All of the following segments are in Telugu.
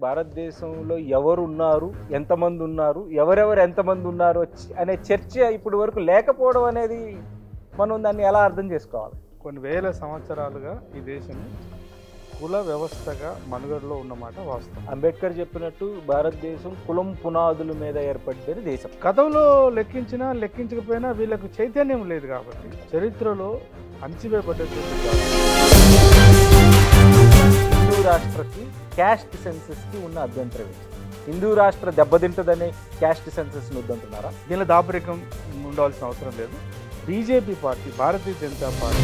భారతదేశంలో ఎవరున్నారు, ఎంతమంది ఉన్నారు, ఎవరెవరు ఎంతమంది ఉన్నారు అనే చర్చ ఇప్పటి వరకు లేకపోవడం అనేది మనం దాన్ని ఎలా అర్థం చేసుకోవాలి? కొన్ని వేల సంవత్సరాలుగా ఈ దేశం కుల వ్యవస్థగా మనుగడలో ఉన్నమాట వాస్తవం. అంబేద్కర్ చెప్పినట్టు భారతదేశం కులం పునాదుల మీద ఏర్పడిన దేశం. గతంలో లెక్కించినా లెక్కించకపోయినా వీళ్ళకు చైతన్యం లేదు కాబట్టి చరిత్రలో అణచివేయబడ్డటువంటి హిందూ రాష్ట్రకి క్యాస్ట్ సెన్సెస్కి ఉన్న అభ్యంతరం ఏంటి? హిందూ రాష్ట్ర దెబ్బతింటదని క్యాస్ట్ సెన్సెస్ని వద్దంటున్నారా? దీనిలో దాపరికం ఉండాల్సిన అవసరం లేదు. BJP party, Bharatiya Janata party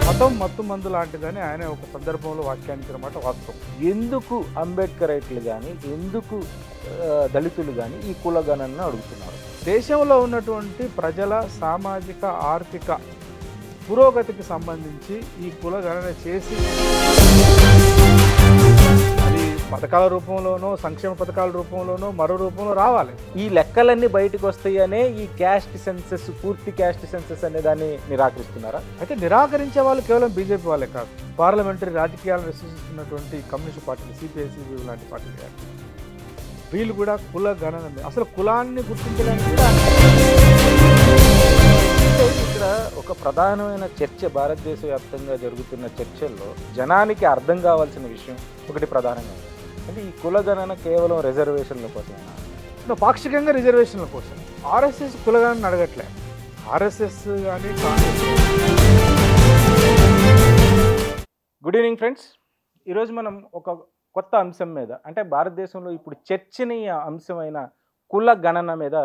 మతం మత్తు మందు లాంటిదని ఆయన ఒక సందర్భంలో వ్యాఖ్యానించిన మాట వాస్తవం. ఎందుకు అంబేద్కరైట్లు కానీ, ఎందుకు దళితులు కానీ ఈ కులగణనను అడుగుతున్నారు? దేశంలో ఉన్నటువంటి ప్రజల సామాజిక ఆర్థిక పురోగతికి సంబంధించి ఈ కులగణన చేసి అది పథకాల రూపంలోనో సంక్షేమ పథకాల రూపంలోనో మరో రూపంలో రావాలి. ఈ లెక్కలన్నీ బయటకు వస్తాయనే ఈ క్యాస్ట్ సెన్సెస్, పూర్తి క్యాస్ట్ సెన్సెస్ అనే దాన్ని నిరాకరిస్తున్నారా? అయితే నిరాకరించే వాళ్ళు కేవలం బీజేపీ వాళ్ళే కాదు, పార్లమెంటరీ రాజకీయాలను విశ్వసిస్తున్నటువంటి కమ్యూనిస్ట్ పార్టీలు, సిపిఐ లాంటి పార్టీలు కాదు, వీళ్ళు కూడా కుల గణన, అసలు కులాన్ని గుర్తించడానికి కూడా ఇక్కడ ఒక ప్రధానమైన చర్చ భారతదేశ వ్యాప్తంగా జరుగుతున్న చర్చల్లో జనానికి అర్థం కావాల్సిన విషయం ఒకటి ప్రధానంగా, అంటే ఈ కులగణన కేవలం రిజర్వేషన్ల కోసమేనా? పాక్షికంగా రిజర్వేషన్ల కోసం. ఆర్ఎస్ఎస్ కులగణన అడగట్లే. ఆర్ఎస్ఎస్ కానీ గుడ్ ఈవినింగ్ ఫ్రెండ్స్. ఈరోజు మనం ఒక కొత్త అంశం మీద, అంటే భారతదేశంలో ఇప్పుడు చర్చనీయ అంశమైన కుల గణన మీద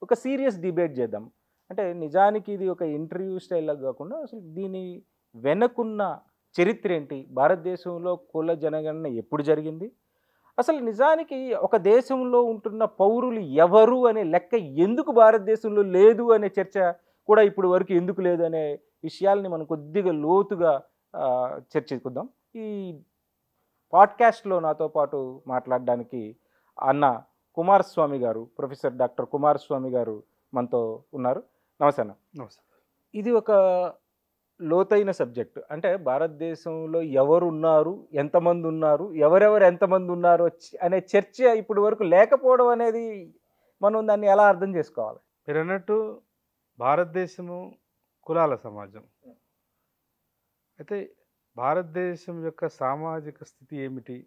ఒక సీరియస్ డిబేట్ చేద్దాం. అంటే నిజానికి ఇది ఒక ఇంటర్వ్యూ స్టైల్లో కాకుండా అసలు దీని వెనకున్న చరిత్ర ఏంటి, భారతదేశంలో కుల జనగణన ఎప్పుడు జరిగింది, అసలు నిజానికి ఒక దేశంలో ఉంటున్న పౌరులు ఎవరు అనే లెక్క ఎందుకు భారతదేశంలో లేదు అనే చర్చ కూడా ఇప్పుడు వరకు ఎందుకు లేదు అనే విషయాల్ని మనం కొద్దిగా లోతుగా చర్చిద్దాం. ఈ పాడ్కాస్ట్లో నాతో పాటు మాట్లాడడానికి అన్న కుమారస్వామి గారు, ప్రొఫెసర్ డాక్టర్ కుమారస్వామి గారు మనతో ఉన్నారు. నమస్తే అన్న. నమస్తే. ఇది ఒక లోతైన సబ్జెక్టు. అంటే భారతదేశంలో ఎవరు ఉన్నారు, ఎంతమంది ఉన్నారు, ఎవరెవరు ఎంతమంది ఉన్నారు అనే చర్చ ఇప్పటి వరకు లేకపోవడం అనేది మనం దాన్ని ఎలా అర్థం చేసుకోవాలి? మీరు అన్నట్టు భారతదేశము కులాల సమాజం. అయితే భారతదేశం యొక్క సామాజిక స్థితి ఏమిటి,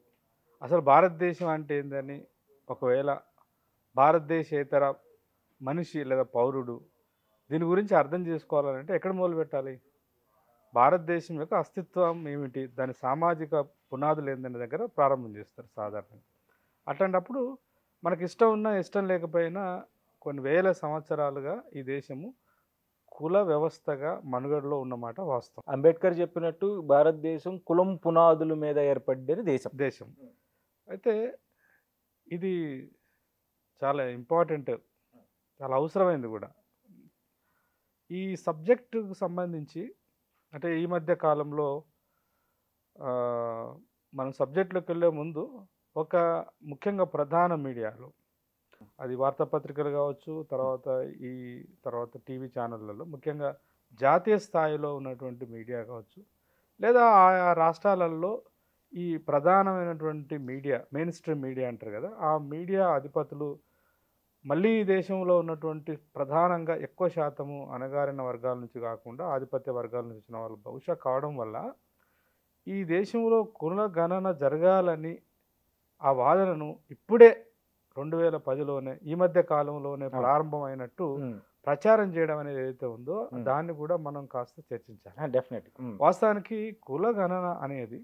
అసలు భారతదేశం అంటే ఏందని ఒకవేళ భారతదేశేతర మనిషి లేదా పౌరుడు దీని గురించి అర్థం చేసుకోవాలంటే ఎక్కడ మొదలు పెట్టాలి? భారతదేశం యొక్క అస్తిత్వం ఏమిటి, దాని సామాజిక పునాదులు ఏందనే దగ్గర ప్రారంభం చేస్తారు సాధారణంగా. అట్లాంటప్పుడు మనకి ఇష్టం ఉన్నా ఇష్టం లేకపోయినా కొన్ని వేల సంవత్సరాలుగా ఈ దేశము కుల వ్యవస్థగా మనుగడలో ఉన్నమాట వాస్తవం. అంబేద్కర్ చెప్పినట్టు భారతదేశం కులం పునాదుల మీద ఏర్పడిన దేశం. అయితే ఇది చాలా ఇంపార్టెంట్, చాలా అవసరమైంది కూడా. ఈ సబ్జెక్టుకు సంబంధించి అంటే ఈ మధ్య కాలంలో మనం సబ్జెక్టులోకి వెళ్ళే ముందు ఒక ముఖ్యంగా ప్రధాన మీడియాలో, అది వార్తాపత్రికలు కావచ్చు, తర్వాత టీవీ ఛానళ్ళలో, ముఖ్యంగా జాతీయ స్థాయిలో ఉన్నటువంటి మీడియా కావచ్చు, లేదా ఆయా రాష్ట్రాలలో ఈ ప్రధానమైనటువంటి మీడియా, మెయిన్ స్ట్రీమ్ మీడియా అంటారు కదా, ఆ మీడియా అధిపతులు మళ్ళీ ఈ దేశంలో ఉన్నటువంటి ప్రధానంగా ఎక్కువ శాతము అణగారిన వర్గాల నుంచి కాకుండా ఆధిపత్య వర్గాల నుంచి వచ్చిన వాళ్ళు బహుశా కావడం వల్ల ఈ దేశంలో కుల గణన జరగాలని ఆ వాదనను ఇప్పుడే 2010లోనే ఈ మధ్య కాలంలోనే ప్రారంభమైనట్టు ప్రచారం చేయడం అనేది ఏదైతే ఉందో దాన్ని కూడా మనం కాస్త చర్చించాలి. డెఫినెట్. వాస్తవానికి కుల గణన అనేది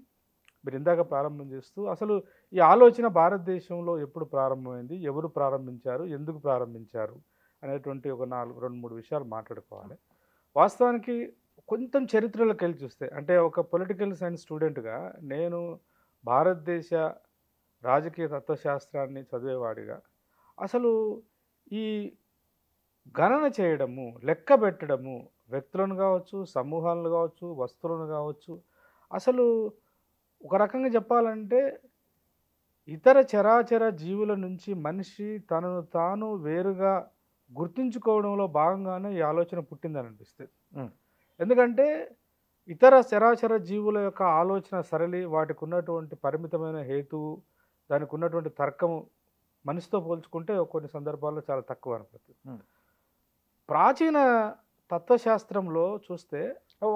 మీరు ఇందాక ప్రారంభం చేస్తూ అసలు ఈ ఆలోచన భారతదేశంలో ఎప్పుడు ప్రారంభమైంది, ఎవరు ప్రారంభించారు, ఎందుకు ప్రారంభించారు అనేటువంటి ఒక 2-3 విషయాలు మాట్లాడుకోవాలి. వాస్తవానికి కొంచెం చరిత్రలోకి వెళ్ళి చూస్తే, అంటే ఒక పొలిటికల్ సైన్స్ స్టూడెంట్గా నేను భారతదేశ రాజకీయ తత్వశాస్త్రాన్ని చదివేవాడిగా అసలు ఈ గణన చేయడము, లెక్క పెట్టడము, వ్యక్తులను కావచ్చు, సమూహాలను కావచ్చు, వస్తువులను కావచ్చు, అసలు ఒక రకంగా చెప్పాలంటే ఇతర చరాచర జీవుల నుంచి మనిషి తనను తాను వేరుగా గుర్తించుకోవడంలో భాగంగానే ఈ ఆలోచన పుట్టిందని అనిపిస్తుంది. ఎందుకంటే ఇతర చరాచర జీవుల యొక్క ఆలోచన సరళి, వాటికి ఉన్నటువంటి పరిమితమైన హేతువు, దానికి ఉన్నటువంటి తర్కము మనిషితో పోల్చుకుంటే కొన్ని సందర్భాల్లో చాలా తక్కువ అనిపిస్తుంది. Hmm. ప్రాచీన తత్వశాస్త్రంలో చూస్తే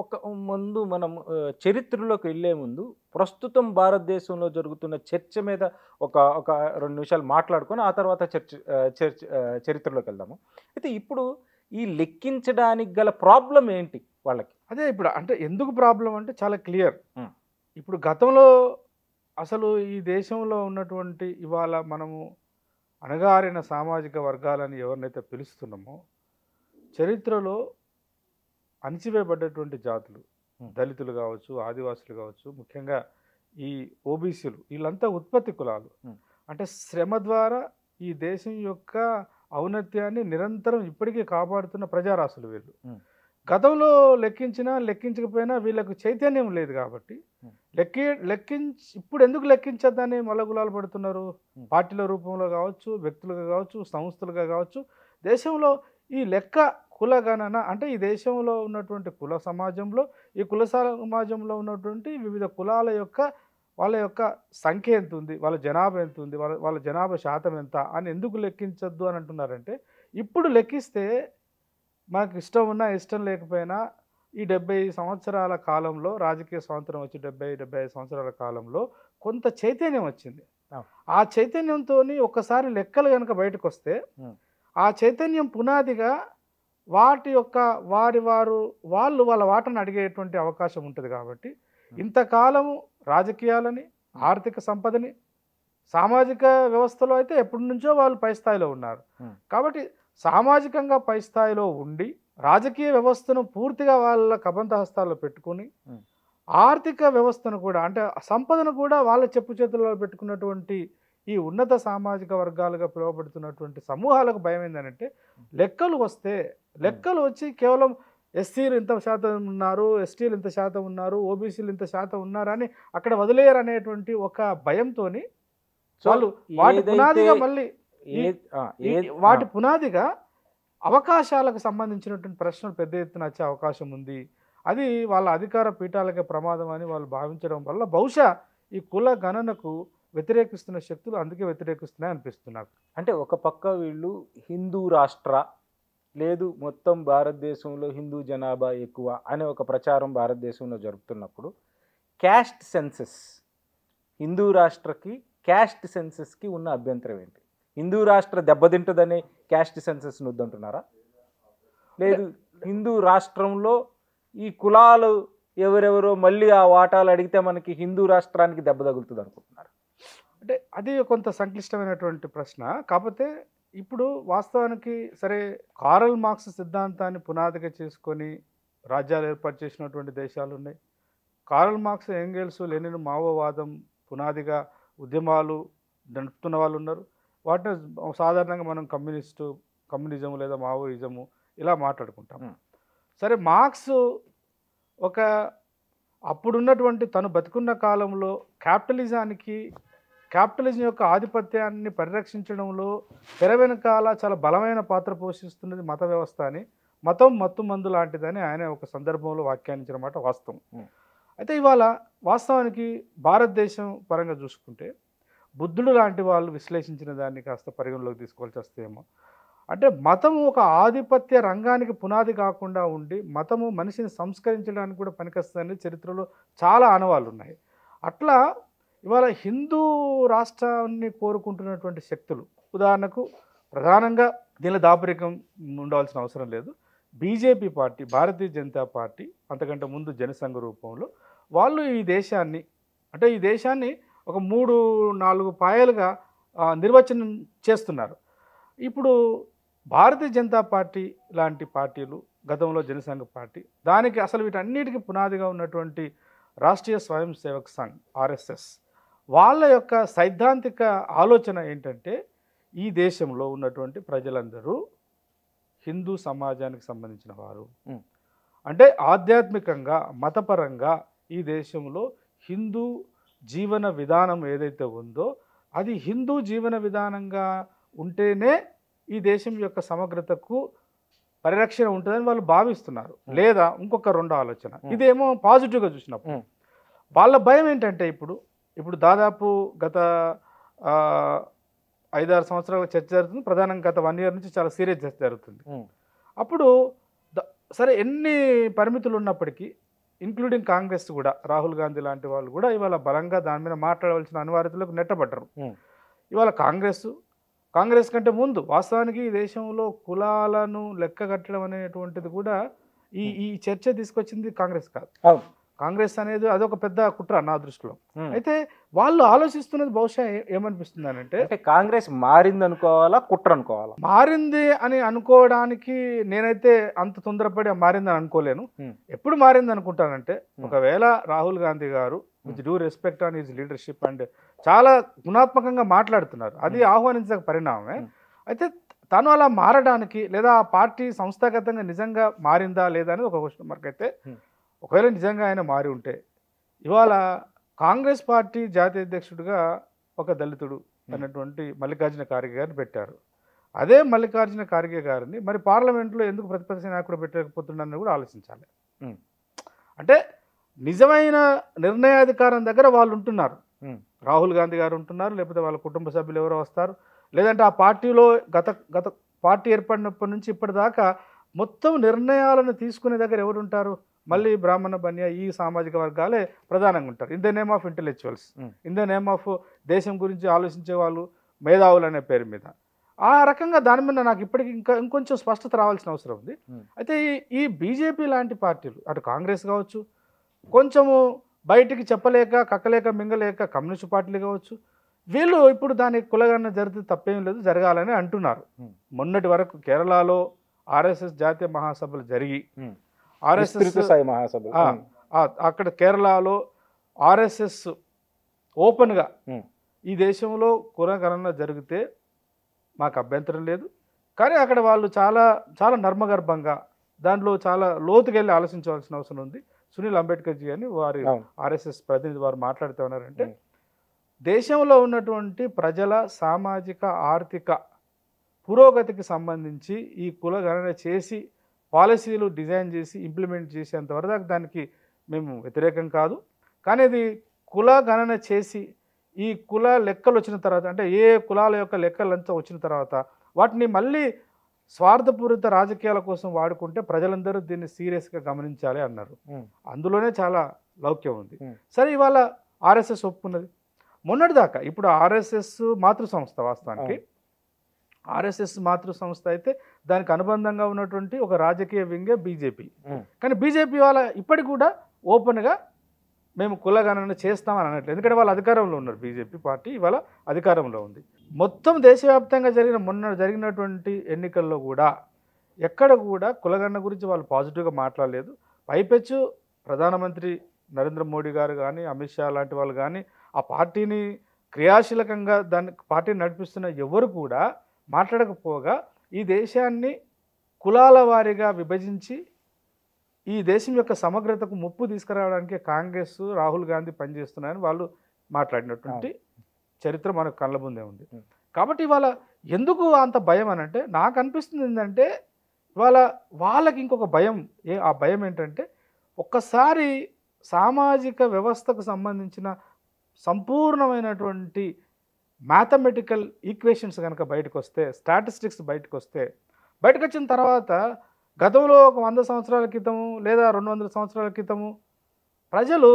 ఒక ముందు మనం చరిత్రలోకి వెళ్ళే ముందు ప్రస్తుతం భారతదేశంలో జరుగుతున్న చర్చ మీద ఒక ఒక 2 నిమిషాలు మాట్లాడుకొని ఆ తర్వాత చరిత్రలోకి వెళ్దాము. అయితే ఇప్పుడు ఈ లెక్కించడానికి గల ప్రాబ్లం ఏంటి వాళ్ళకి? అదే ఇప్పుడు అంటే ఎందుకు ప్రాబ్లం అంటే చాలా క్లియర్. Hmm. ఇప్పుడు గతంలో అసలు ఈ దేశంలో ఉన్నటువంటి ఇవాళ మనము అణగారిన సామాజిక వర్గాలని ఎవరినైతే పిలుస్తున్నామో, చరిత్రలో అణచివేయబడ్డటువంటి జాతులు, దళితులు కావచ్చు, ఆదివాసులు కావచ్చు, ముఖ్యంగా ఈ ఓబీసీలు, వీళ్ళంతా ఉత్పత్తి కులాలు. అంటే శ్రమ ద్వారా ఈ దేశం యొక్క ఔన్నత్యాన్ని నిరంతరం ఇప్పటికీ కాపాడుతున్న ప్రజారాశులు వీళ్ళు. గతంలో లెక్కించినా లెక్కించకపోయినా వీళ్ళకు చైతన్యం లేదు కాబట్టి ఇప్పుడు ఎందుకు లెక్కించద్దని మల్లగులాలు పడుతున్నారు. పార్టీల రూపంలో కావచ్చు, వ్యక్తులుగా కావచ్చు, సంస్థలుగా కావచ్చు. దేశంలో ఈ లెక్క కుల గణన అంటే ఈ దేశంలో ఉన్నటువంటి కుల సమాజంలో, ఈ కుల సమాజంలో ఉన్నటువంటి వివిధ కులాల యొక్క వాళ్ళ యొక్క సంఖ్య ఎంత ఉంది, వాళ్ళ జనాభా ఎంత ఉంది, వాళ్ళ జనాభా శాతం ఎంత అని ఎందుకు లెక్కించద్దు అని అంటున్నారంటే, ఇప్పుడు లెక్కిస్తే మాకు ఇష్టం ఉన్నా ఇష్టం లేకపోయినా ఈ 70 సంవత్సరాల కాలంలో, రాజకీయ స్వాతంత్రం వచ్చి 70-75 సంవత్సరాల కాలంలో కొంత చైతన్యం వచ్చింది. ఆ చైతన్యంతో ఒక్కసారి లెక్కలు కనుక బయటకు వస్తే ఆ చైతన్యం పునాదిగా వాటి యొక్క వాళ్ళు వాళ్ళ వాటను అడిగేటువంటి అవకాశం ఉంటుంది. కాబట్టి ఇంతకాలము రాజకీయాలని, ఆర్థిక సంపదని, సామాజిక వ్యవస్థలో అయితే ఎప్పటి నుంచో వాళ్ళు పై స్థాయిలో ఉన్నారు. కాబట్టి సామాజికంగా పై స్థాయిలో ఉండి రాజకీయ వ్యవస్థను పూర్తిగా వాళ్ళ కబంధ హస్తాల్లో పెట్టుకుని, ఆర్థిక వ్యవస్థను కూడా అంటే సంపదను కూడా వాళ్ళ చెప్పు చేతుల్లో పెట్టుకున్నటువంటి ఈ ఉన్నత సామాజిక వర్గాలుగా పిలువబడుతున్నటువంటి సమూహాలకు భయం ఏంటంటే, లెక్కలు వచ్చి కేవలం ఎస్సీలు ఇంత శాతం ఉన్నారు, ఎస్టీలు ఇంత శాతం ఉన్నారు, ఓబీసీలు ఇంత శాతం ఉన్నారని అక్కడ వదిలేయరు అనేటువంటి ఒక భయంతో వాళ్ళు వాటి పునాదిగా మళ్ళీ వాటి పునాదిగా అవకాశాలకు సంబంధించినటువంటి ప్రశ్నలు పెద్ద ఎత్తున వచ్చే అవకాశం ఉంది. అది వాళ్ళ అధికార పీఠాలకే ప్రమాదం అని వాళ్ళు భావించడం వల్ల బహుశా ఈ కుల గణనకు వ్యతిరేకిస్తున్న శక్తులు అందుకే వ్యతిరేకిస్తున్నాయి అనిపిస్తున్నారు. అంటే ఒక పక్క వీళ్ళు హిందూ రాష్ట్ర లేదు, మొత్తం భారతదేశంలో హిందూ జనాభా ఎక్కువ అనే ఒక ప్రచారం భారతదేశంలో జరుపుతున్నప్పుడు, క్యాస్ట్ సెన్సస్, హిందూ రాష్ట్రకి క్యాస్ట్ సెన్సస్కి ఉన్న అభ్యంతరం ఏంటి? హిందూ రాష్ట్ర దెబ్బతింటుందని క్యాస్ట్ సెన్సస్ని వద్దంటున్నారా? లేదు, హిందూ రాష్ట్రంలో ఈ కులాలు ఎవరెవరో మళ్ళీ ఆ వాటాలు అడిగితే మనకి హిందూ రాష్ట్రానికి దెబ్బ తగులుతుంది అనుకుంటున్నారు? అంటే అది కొంత సంక్లిష్టమైనటువంటి ప్రశ్న. కాకపోతే ఇప్పుడు వాస్తవానికి సరే, కారల్ మార్క్స్ సిద్ధాంతాన్ని పునాదిగా చేసుకొని రాజ్యాలు ఏర్పాటు చేసినటువంటి దేశాలు ఉన్నాయి. కారల్ మార్క్స్, ఎంగెల్స్, లెనిన్ మావోవాదం పునాదిగా ఉద్యమాలు నడుపుతున్న వాళ్ళు ఉన్నారు. వాటిని సాధారణంగా మనం కమ్యూనిజము లేదా మావోయిజము ఇలా మాట్లాడుకుంటాం. సరే, మార్క్స్ అప్పుడున్నటువంటి తను బతికున్న కాలంలో క్యాపిటలిజం యొక్క ఆధిపత్యాన్ని పరిరక్షించడంలో తెర వెనకాల చాలా బలమైన పాత్ర పోషిస్తున్నది మత వ్యవస్థ అని, మతం మత్తు మందు లాంటిదని ఆయన ఒక సందర్భంలో వ్యాఖ్యానించిన మాట వాస్తవం. అయితే ఇవాళ వాస్తవానికి భారతదేశం పరంగా చూసుకుంటే బుద్ధుడు లాంటి వాళ్ళు విశ్లేషించిన దాన్ని కాస్త పరిగణలోకి తీసుకోవాల్సి వస్తేమో, అంటే మతము ఒక ఆధిపత్య రంగానికి పునాది కాకుండా ఉండి మతము మనిషిని సంస్కరించడానికి కూడా పనికొస్తుందని చరిత్రలో చాలా ఆనవాళ్ళు ఉన్నాయి. అట్లా ఇవాళ హిందూ రాష్ట్రాన్ని కోరుకుంటున్నటువంటి శక్తులు, ఉదాహరణకు ప్రధానంగా దీనిలో దాపరికం ఉండవలసిన అవసరం లేదు, BJP party, Bharatiya Janata party, అంతకంటే ముందు జనసంఘ రూపంలో వాళ్ళు ఈ దేశాన్ని ఒక 3-4 పాయలుగా నిర్వచనం చేస్తున్నారు. ఇప్పుడు భారతీయ జనతా పార్టీ లాంటి పార్టీలు, గతంలో జనసంఘ పార్టీ, దానికి అసలు వీటన్నిటికీ పునాదిగా ఉన్నటువంటి రాష్ట్రీయ స్వయం సేవక్ సంఘ్ ఆర్ఎస్ఎస్, వాళ్ళ యొక్క సైద్ధాంతిక ఆలోచన ఏంటంటే, ఈ దేశంలో ఉన్నటువంటి ప్రజలందరూ హిందూ సమాజానికి సంబంధించిన వారు. అంటే ఆధ్యాత్మికంగా, మతపరంగా ఈ దేశంలో హిందూ జీవన విధానం ఏదైతే ఉందో అది హిందూ జీవన విధానంగా ఉంటేనే ఈ దేశం యొక్క సమగ్రతకు పరిరక్షణ ఉంటుందని వాళ్ళు భావిస్తున్నారు. లేదా ఇంకొక రెండో ఆలోచన, ఇదేమో పాజిటివ్గా చూసినప్పుడు వాళ్ళ భయం ఏంటంటే ఇప్పుడు దాదాపు గత 5-6 సంవత్సరాల చర్చ జరుగుతుంది. ప్రధానంగా గత 1 ఇయర్ నుంచి చాలా సీరియస్ చర్చ జరుగుతుంది. అప్పుడు సరే ఎన్ని పరిమితులు ఉన్నప్పటికీ ఇంక్లూడింగ్ కాంగ్రెస్ కూడా, రాహుల్ గాంధీ లాంటి వాళ్ళు కూడా ఇవాళ బలంగా దాని మీద మాట్లాడవలసిన అనివార్యతలకు నెట్టబడ్డరు. ఇవాళ కాంగ్రెస్ కంటే ముందు వాస్తవానికి ఈ దేశంలో కులాలను లెక్క కట్టడం అనేటువంటిది కూడా ఈ చర్చ తీసుకొచ్చింది కాంగ్రెస్ కాదు. కాంగ్రెస్ అనేది అదొక పెద్ద కుట్ర నా దృష్టిలో. అయితే వాళ్ళు ఆలోచిస్తున్నది బహుశా ఏమనిపిస్తుంది అంటే కాంగ్రెస్ మారింది అనుకోవాలా, కుట్ర అనుకోవాలా? మారింది అని అనుకోవడానికి నేనైతే అంత తొందరపడి మారిందని అనుకోలేను. ఎప్పుడు మారింది అనుకుంటానంటే, ఒకవేళ రాహుల్ గాంధీ గారు with due respect on his leadership and చాలా గుణాత్మకంగా మాట్లాడుతున్నారు, అది ఆహ్వానించక పరిణామమే. అయితే తను అలా మారడానికి లేదా ఆ పార్టీ సంస్థాగతంగా నిజంగా మారిందా లేదా అనేది ఒక క్వశ్చన్ మార్క్. అయితే ఒకవేళ నిజంగా ఆయన మారి ఉంటే ఇవాళ కాంగ్రెస్ పార్టీ జాతీయ అధ్యక్షుడిగా ఒక దళితుడు అన్నటువంటి మల్లికార్జున ఖార్గే గారిని పెట్టారు. అదే మల్లికార్జున ఖార్గే గారిని మరి పార్లమెంట్లో ఎందుకు ప్రతిపక్ష నాయకుడు పెట్టకపోతుండని కూడా ఆలోచించాలి. అంటే నిజమైన నిర్ణయాధికారం దగ్గర వాళ్ళు ఉంటున్నారు. రాహుల్ గాంధీ గారు ఉంటున్నారు, లేకపోతే వాళ్ళ కుటుంబ సభ్యులు ఎవరో వస్తారు, లేదంటే ఆ పార్టీలో గత పార్టీ ఏర్పడినప్పటి నుంచి ఇప్పటిదాకా మొత్తం నిర్ణయాలను తీసుకునే దగ్గర ఎవరు ఉంటారు? మళ్ళీ బ్రాహ్మణ బన్య ఈ సామాజిక వర్గాలే ప్రధానంగా ఉంటారు. In the name of intellectuals, in the name of దేశం గురించి ఆలోచించే వాళ్ళు, మేధావులు అనే పేరు మీద. ఆ రకంగా దాని మీద నాకు ఇప్పటికి ఇంకొంచెం స్పష్టత రావాల్సిన అవసరం ఉంది. అయితే ఈ బీజేపీ లాంటి పార్టీలు, అటు కాంగ్రెస్ కావచ్చు, కొంచెము బయటికి చెప్పలేక కక్కలేక మింగలేక కమ్యూనిస్ట్ పార్టీలు కావచ్చు, వీళ్ళు ఇప్పుడు దాని కులగన్న జరిగితే తప్పేం లేదు, జరగాలని అంటున్నారు. మొన్నటి వరకు కేరళలో ఆర్ఎస్ఎస్ జాతీయ మహాసభలు జరిగి అక్కడ కేరళలో ఆర్ఎస్ఎస్ ఓపెన్గా ఈ దేశంలో కులగణన జరిగితే మాకు అభ్యంతరం లేదు, కానీ అక్కడ వాళ్ళు చాలా చాలా నర్మగర్భంగా దాంట్లో చాలా లోతుకెళ్ళి ఆలోచించవలసిన అవసరం ఉంది. సునీల్ అంబేద్కర్ జీ అని వారి ఆర్ఎస్ఎస్ ప్రతినిధి వారు మాట్లాడుతూ ఉన్నారంటే, దేశంలో ఉన్నటువంటి ప్రజల సామాజిక ఆర్థిక పురోగతికి సంబంధించి ఈ కులగణన చేసి పాలసీలు డిజైన్ చేసి ఇంప్లిమెంట్ చేసేంతవరకు దానికి మేము వ్యతిరేకం కాదు. కానీ అది కుల గణన చేసి ఈ కుల లెక్కలు వచ్చిన తర్వాత, అంటే ఏ కులాల యొక్క లెక్కలంతా వచ్చిన తర్వాత వాటిని మళ్ళీ స్వార్థపూరిత రాజకీయాల కోసం వాడుకుంటే ప్రజలందరూ దీన్ని సీరియస్గా గమనించాలి అన్నారు. అందులోనే చాలా లౌక్యం ఉంది. సరే, ఇవాళ ఆర్ఎస్ఎస్ ఒప్పుకున్నది. మొన్నటిదాకా ఇప్పుడు ఆర్ఎస్ఎస్ మాతృ సంస్థ, వాస్తవానికి ఆర్ఎస్ఎస్ మాతృ సంస్థ అయితే దానికి అనుబంధంగా ఉన్నటువంటి ఒక రాజకీయ వింగే బీజేపీ. కానీ బీజేపీ వాళ్ళ ఇప్పటికి కూడా ఓపెన్గా మేము కులగణన చేస్తామని అనట్లేదు, ఎందుకంటే వాళ్ళు అధికారంలో ఉన్నారు. బీజేపీ పార్టీ ఇవాళ అధికారంలో ఉంది. మొత్తం దేశవ్యాప్తంగా మొన్న జరిగినటువంటి ఎన్నికల్లో కూడా ఎక్కడ కూడా కులగణన గురించి వాళ్ళు పాజిటివ్గా మాట్లాడలేదు. పైపెచ్చు ప్రధానమంత్రి నరేంద్ర మోడీ గారు కానీ, అమిత్ షా లాంటి వాళ్ళు కానీ, ఆ పార్టీని క్రియాశీలకంగా పార్టీని నడిపిస్తున్న ఎవరు కూడా మాట్లాడకపోగా ఈ దేశాన్ని కులాల వారీగా విభజించి ఈ దేశం యొక్క సమగ్రతకు ముప్పు తీసుకురావడానికి కాంగ్రెస్, రాహుల్ గాంధీ పనిచేస్తున్నారని వాళ్ళు మాట్లాడినటువంటి చరిత్ర మనకు కళ్ళ ముందే ఉంది. కాబట్టి ఇవాళ ఎందుకు అంత భయం అని అంటే, నాకు అనిపిస్తుంది ఏంటంటే ఇవాళ వాళ్ళకి ఇంకొక భయం. ఆ భయం ఏంటంటే, ఒక్కసారి సామాజిక వ్యవస్థకు సంబంధించిన సంపూర్ణమైనటువంటి మ్యాథమెటికల్ ఈక్వేషన్స్ కనుక బయటకు వస్తే, స్టాటిస్టిక్స్ బయటకు వచ్చిన తర్వాత గతంలో ఒక 100 సంవత్సరాల క్రితము లేదా 200 సంవత్సరాల క్రితము ప్రజలు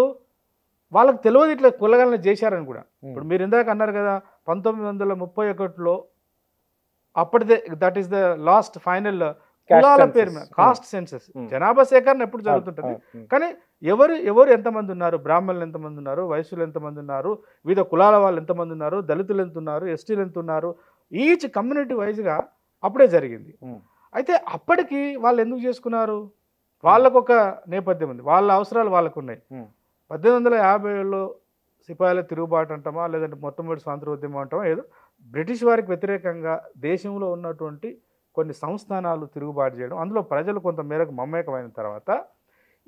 వాళ్ళకి తెలియదు ఇట్లా కులగణన చేశారని కూడా. ఇప్పుడు మీరు ఇందాక అన్నారు కదా, 1931లో అప్పటిదే, that is the last final కులాల పేరు మీద కాస్ట్ సెన్సస్, జనాభా సేకరణ ఎప్పుడు జరుగుతుంటుంది. కానీ ఎవరు ఎంతమంది ఉన్నారు, బ్రాహ్మణులు ఎంతమంది ఉన్నారు, వైశ్యులు ఎంతమంది ఉన్నారు, వివిధ కులాల వాళ్ళు ఎంతమంది ఉన్నారు, దళితులు ఎంత ఉన్నారు, ఎస్టీలు ఎంత ఉన్నారు, ఈచ్ కమ్యూనిటీ వైజ్గా అప్పుడే జరిగింది. అయితే అప్పటికి వాళ్ళు ఎందుకు చేసుకున్నారు? వాళ్ళకు ఒక నేపథ్యం ఉంది, వాళ్ళ అవసరాలు వాళ్ళకు ఉన్నాయి. 1850లో సిపాయిల తిరుగుబాటు అంటామా, లేదంటే మొట్టమొదటి స్వాతంత్రోద్యమం అంటామా, ఏదో బ్రిటిష్ వారికి వ్యతిరేకంగా దేశంలో ఉన్నటువంటి కొన్ని సంస్థానాలు తిరుగుబాటు చేయడం, అందులో ప్రజలు కొంత మేరకు మమేకమైన తర్వాత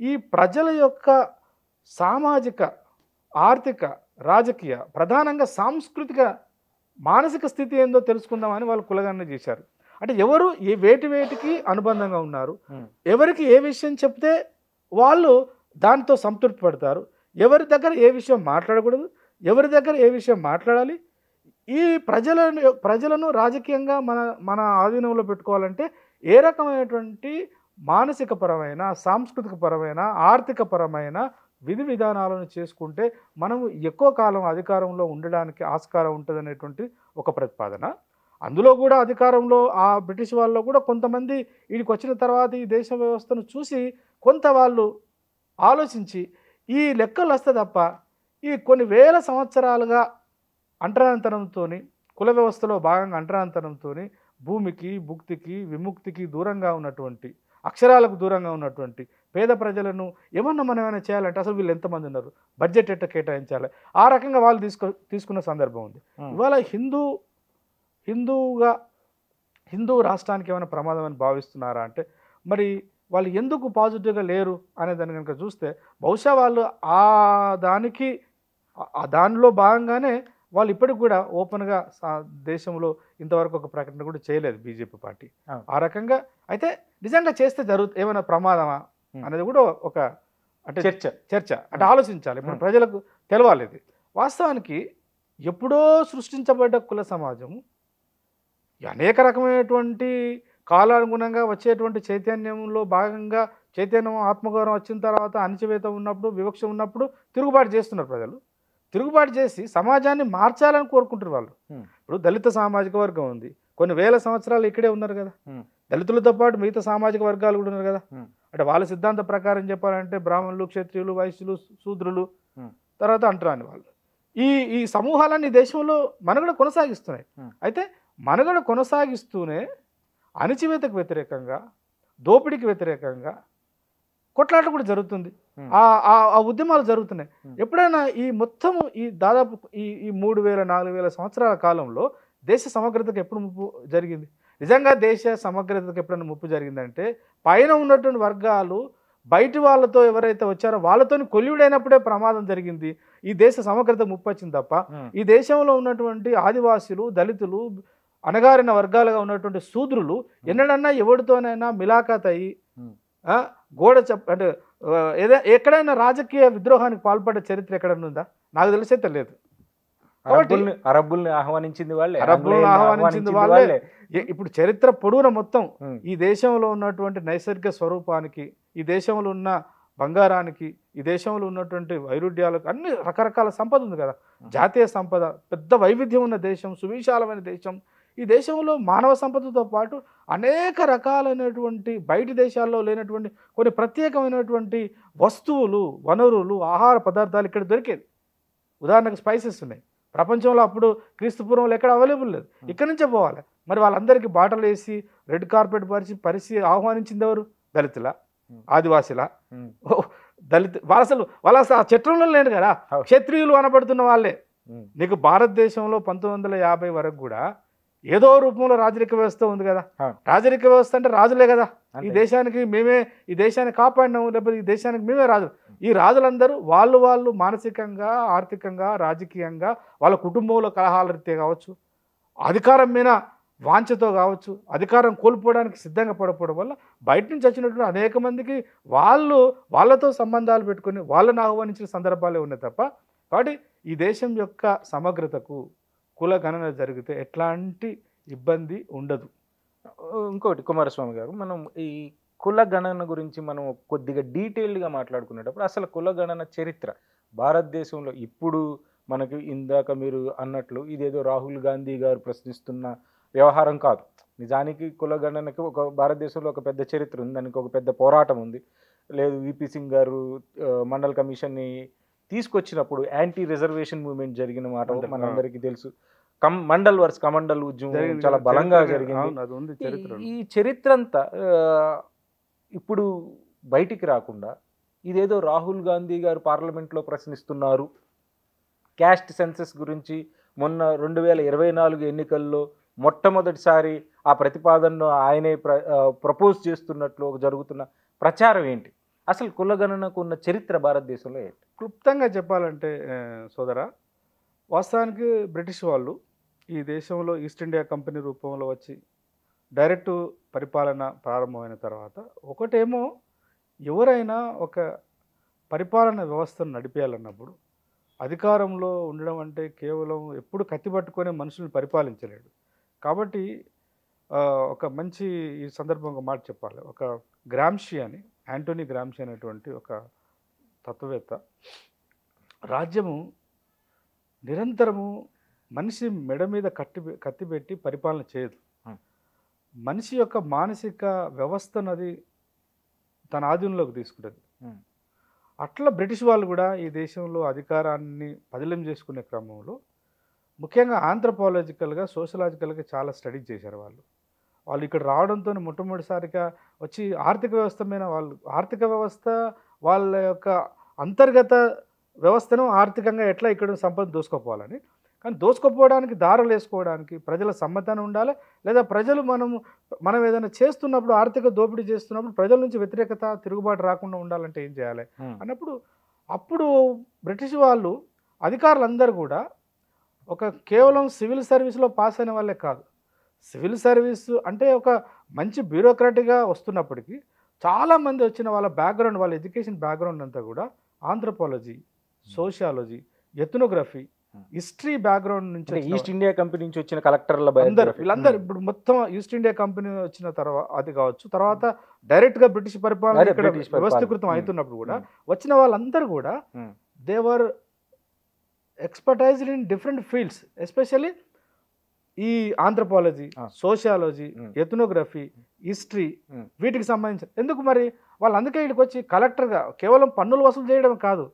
ఈ ప్రజల యొక్క సామాజిక, ఆర్థిక, రాజకీయ, ప్రధానంగా సాంస్కృతిక, మానసిక స్థితి ఏందో తెలుసుకుందామని వాళ్ళు కులగణన చేశారు. అంటే ఎవరు వేటికి అనుబంధంగా ఉన్నారు, ఉమ్, ఎవరికి ఏ విషయం చెప్తే వాళ్ళు దాంతో సంతృప్తి పడతారు, ఎవరి దగ్గర ఏ విషయం మాట్లాడకూడదు, ఎవరి దగ్గర ఏ విషయం మాట్లాడాలి, ఈ ప్రజలను రాజకీయంగా మన మన ఆధీనంలో పెట్టుకోవాలంటే ఏ రకమైనటువంటి మానసిక పరమైన, సాంస్కృతిక పరమైన, ఆర్థిక పరమైన విధి విధానాలను చేసుకుంటే మనము ఎక్కువ కాలం అధికారంలో ఉండడానికి ఆస్కారం ఉంటుందనేటువంటి ఒక ప్రతిపాదన. అందులో కూడా అధికారంలో ఆ బ్రిటిష్ వాళ్ళలో కూడా కొంతమంది వీడికి వచ్చిన తర్వాత ఈ దేశ వ్యవస్థను చూసి కొంత వాళ్ళు ఆలోచించి ఈ లెక్కలు వస్తే తప్ప ఈ కొన్ని వేల సంవత్సరాలుగా అంటరాంతరంతో, కుల వ్యవస్థలో భాగంగా అంటరాంతరంతో భూమికి, భుక్తికి, విముక్తికి దూరంగా ఉన్నటువంటి, అక్షరాలకు దూరంగా ఉన్నటువంటి పేద ప్రజలను మనం ఏమైనా చేయాలంటే అసలు వీళ్ళు ఎంతమంది ఉన్నారు, బడ్జెట్ ఎట్ట కేటాయించాలి, ఆ రకంగా వాళ్ళు తీసుకున్న సందర్భం ఉంది. ఇవాళ హిందూ రాష్ట్రానికి ఏమైనా ప్రమాదం అని భావిస్తున్నారా అంటే మరి వాళ్ళు ఎందుకు పాజిటివ్గా లేరు అనే దాన్ని కనుక చూస్తే బహుశా వాళ్ళు దానిలో భాగంగానే వాళ్ళు ఇప్పటికి కూడా ఓపెన్గా దేశంలో ఇంతవరకు ఒక ప్రకటన కూడా చేయలేదు బీజేపీ పార్టీ. ఆ రకంగా అయితే నిజంగా చేస్తే ఏమైనా ప్రమాదమా అనేది కూడా ఒక అంటే చర్చ అంటే ఆలోచించాలి. ఇప్పుడు ప్రజలకు తెలవాలి. ఇది వాస్తవానికి ఎప్పుడో సృష్టించబడ్డ కుల సమాజం అనేక రకమైనటువంటి కాలానుగుణంగా వచ్చేటువంటి చైతన్యంలో భాగంగా చైతన్యం, ఆత్మగౌరవం వచ్చిన తర్వాత అణచివేత ఉన్నప్పుడు, వివక్ష ఉన్నప్పుడు తిరుగుబాటు చేస్తున్నారు ప్రజలు. తిరుగుబాటు చేసి సమాజాన్ని మార్చాలని కోరుకుంటారు వాళ్ళు. ఇప్పుడు దళిత సామాజిక వర్గం ఉంది, కొన్ని వేల సంవత్సరాలు ఇక్కడే ఉన్నారు కదా. దళితులతో పాటు మిగతా సామాజిక వర్గాలు కూడా ఉన్నారు కదా. అంటే వాళ్ళ సిద్ధాంత ప్రకారం చెప్పాలంటే బ్రాహ్మణులు, క్షత్రియులు, వైశ్యులు, శూద్రులు, తర్వాత అంటరాని వాళ్ళు, ఈ సమూహాలన్నీ దేశంలో మనుగడ కొనసాగిస్తున్నాయి. అయితే మనుగడ కొనసాగిస్తూనే అణచివేతకు వ్యతిరేకంగా, దోపిడీకి వ్యతిరేకంగా కొట్లాట కూడా జరుగుతుంది. ఆ ఉద్యమాలు జరుగుతున్నాయి. ఎప్పుడైనా ఈ మొత్తము దాదాపు ఈ 3000-4000 సంవత్సరాల కాలంలో దేశ సమగ్రతకు ఎప్పుడు ముప్పు జరిగింది? నిజంగా దేశ సమగ్రతకు ఎప్పుడైనా ముప్పు జరిగిందంటే పైన ఉన్నటువంటి వర్గాలు బయటి వాళ్ళతో ఎవరైతే వచ్చారో వాళ్ళతో కొల్యుడైనప్పుడే ప్రమాదం జరిగింది. ఈ దేశ సమగ్రత ముప్పు వచ్చింది తప్ప ఈ దేశంలో ఉన్నటువంటి ఆదివాసీలు, దళితులు, అణగారిన వర్గాలుగా ఉన్నటువంటి శూద్రులు ఎన్నడన్నా ఎవరితోనైనా మిలాఖాత్ అయ్యి అంటే ఎక్కడైనా రాజకీయ విద్రోహానికి పాల్పడే చరిత్ర ఎక్కడన్నా ఉందా? నాకు తెలిసైతే లేదు. అరబ్బుల్ని ఆహ్వానించింది వాళ్ళే. ఇప్పుడు చరిత్ర పొడవున మొత్తం ఈ దేశంలో ఉన్నటువంటి నైసర్గిక స్వరూపానికి, ఈ దేశంలో ఉన్న బంగారానికి, ఈ దేశంలో ఉన్నటువంటి వైరుధ్యాలకు అన్ని రకరకాల సంపద ఉంది కదా. జాతీయ సంపద, పెద్ద వైవిధ్యం ఉన్న దేశం, సువిశాలమైన దేశం. ఈ దేశంలో మానవ సంపదతో పాటు అనేక రకాలైనటువంటి బయటి దేశాల్లో లేనటువంటి కొన్ని ప్రత్యేకమైనటువంటి వస్తువులు, వనరులు, ఆహార పదార్థాలు ఇక్కడ దొరికేది. ఉదాహరణకు స్పైసెస్ ఉన్నాయి. ప్రపంచంలో అప్పుడు క్రీస్తుపూర్వంలో ఎక్కడ అవైలబుల్ లేదు, ఇక్కడి నుంచే పోవాలి. మరి వాళ్ళందరికీ బాటలు వేసి రెడ్ కార్పెట్ పరిచి ఆహ్వానించింది ఎవరు? దళితుల, ఆదివాసీల, వాళ్ళ ఆ చట్టంలో లేరు కదా. క్షత్రియులు అనబడుతున్న వాళ్ళే. నీకు భారతదేశంలో 1950 వరకు కూడా ఏదో రూపంలో రాజరిక వ్యవస్థ ఉంది కదా. రాజరిక వ్యవస్థ అంటే రాజులే కదా. ఈ దేశాన్ని కాపాడినాము, లేకపోతే ఈ దేశానికి మేమే రాజులు. ఈ రాజులందరూ వాళ్ళు మానసికంగా, ఆర్థికంగా, రాజకీయంగా, వాళ్ళ కుటుంబంలో కలహాల రీత్యా కావచ్చు, అధికారం మీద వాంఛతో కావచ్చు, అధికారం కోల్పోవడానికి సిద్ధంగా పడకపోవడం వల్ల బయట నుంచి వచ్చినటువంటి అనేక మందికి వాళ్ళతో సంబంధాలు పెట్టుకుని వాళ్ళని ఆహ్వానించిన సందర్భాలే ఉన్నాయి తప్ప. కాబట్టి ఈ దేశం యొక్క సమగ్రతకు కుల గణన జరిగితే ఎట్లాంటి ఇబ్బంది ఉండదు. ఇంకోటి కుమారస్వామి గారు, మనం ఈ కుల గణన గురించి మనం కొద్దిగా డీటెయిల్డ్గా మాట్లాడుకునేటప్పుడు అసలు కుల గణన చరిత్ర భారతదేశంలో ఇప్పుడు మనకి ఇందాక మీరు అన్నట్లు ఇదేదో రాహుల్ గాంధీ గారు ప్రశ్నిస్తున్న వ్యవహారం కాదు. నిజానికి కుల గణనకి భారతదేశంలో ఒక పెద్ద చరిత్ర ఉంది, దానికి ఒక పెద్ద పోరాటం ఉంది. లేదు విపి సింగ్ గారు మండల్ కమిషన్ని తీసుకొచ్చినప్పుడు యాంటీ రిజర్వేషన్ మూవ్మెంట్ జరిగిన మాట మనందరికీ తెలుసు. మండల్ వర్స్ కమండల్ ఉద్యమం చాలా బలంగా జరిగింది. ఈ చరిత్ర అంతా ఇప్పుడు బయటికి రాకుండా ఇదేదో రాహుల్ గాంధీ గారు పార్లమెంట్లో ప్రశ్నిస్తున్నారు, క్యాస్ట్ సెన్సస్ గురించి మొన్న 2024 ఎన్నికల్లో మొట్టమొదటిసారి ఆ ప్రతిపాదనను ఆయనే ప్రపోజ్ చేస్తున్నట్లు జరుగుతున్న ప్రచారం ఏంటి? అసలు కులగణనకు ఉన్న చరిత్ర భారతదేశంలో ఏంటి? క్లుప్తంగా చెప్పాలంటే సోదరా, వాస్తవానికి బ్రిటిష్ వాళ్ళు ఈ దేశంలో ఈస్ట్ ఇండియా కంపెనీ రూపంలో వచ్చి డైరెక్ట్ పరిపాలన ప్రారంభమైన తర్వాత ఒకటేమో ఎవరైనా ఒక పరిపాలన వ్యవస్థను నడిపేయాలన్నప్పుడు అధికారంలో ఉండడం అంటే కేవలం ఎప్పుడు కత్తి పట్టుకునే మనుషుల్ని పరిపాలించలేడు. కాబట్టి ఒక మంచి ఈ సందర్భంగా మాట చెప్పాలి. ఒక గ్రామ్షి అని, యాంటోనీ గ్రామ్షి అనేటువంటి ఒక తత్వవేత్త, రాజ్యము నిరంతరము మనిషి మెడ మీద కత్తి పెట్టి పరిపాలన చేయదు. మనిషి యొక్క మానసిక వ్యవస్థను అది తన ఆధీనంలోకి తీసుకుంటుంది. అట్లా బ్రిటిష్ వాళ్ళు కూడా ఈ దేశంలో అధికారాన్ని పదిలం చేసుకునే క్రమంలో ముఖ్యంగా ఆంథ్రపాలజికల్గా, సోషలాజికల్గా చాలా స్టడీ చేశారు. వాళ్ళు ఇక్కడ రావడంతో మొట్టమొదటిసారిగా వచ్చి ఆర్థిక వ్యవస్థ మీద ఆర్థిక వ్యవస్థ వాళ్ళ యొక్క అంతర్గత వ్యవస్థను ఆర్థికంగా ఎట్లా ఇక్కడ సంపద దోసుకోపోవాలని, కానీ దోసుకోపోవడానికి దారులు వేసుకోవడానికి ప్రజల సమ్మతాన్ని ఉండాలి. లేదా ప్రజలు మనం ఏదైనా చేస్తున్నప్పుడు, ఆర్థిక దోపిడీ చేస్తున్నప్పుడు ప్రజల నుంచి వ్యతిరేకత, తిరుగుబాటు రాకుండా ఉండాలంటే ఏం చేయాలి అన్నప్పుడు అప్పుడు బ్రిటిష్ వాళ్ళు అధికారులందరూ కూడా ఒక కేవలం సివిల్ సర్వీస్లో పాస్ అయిన వాళ్ళే కాదు. సివిల్ సర్వీస్ అంటే ఒక మంచి బ్యూరోక్రాటిక్గా వస్తున్నప్పటికీ చాలామంది వచ్చిన వాళ్ళ బ్యాక్గ్రౌండ్, వాళ్ళ ఎడ్యుకేషన్ బ్యాక్గ్రౌండ్ అంతా కూడా anthropology, sociology, ethnography, history background నుంచి, ఈస్ట్ ఇండియా కంపెనీ నుంచి వచ్చిన కలెక్టర్ల వీళ్ళందరూ ఇప్పుడు మొత్తం ఈస్ట్ ఇండియా కంపెనీ వచ్చిన తర్వాత అది కావచ్చు, తర్వాత డైరెక్ట్గా బ్రిటిష్ పరిపాలన ఇక్కడ వ్యవస్థీకృతం అవుతున్నప్పుడు కూడా వచ్చిన వాళ్ళందరూ కూడా they were expertised in different fields, especially ఈ ఆంథ్రపాలజీ, సోషియాలజీ, ఎథనోగ్రఫీ, హిస్టరీ వీటికి సంబంధించి. ఎందుకు మరి వాళ్ళు అందుకే ఇక్కడికి వచ్చి కలెక్టర్గా కేవలం పన్నులు వసూలు చేయడం కాదు,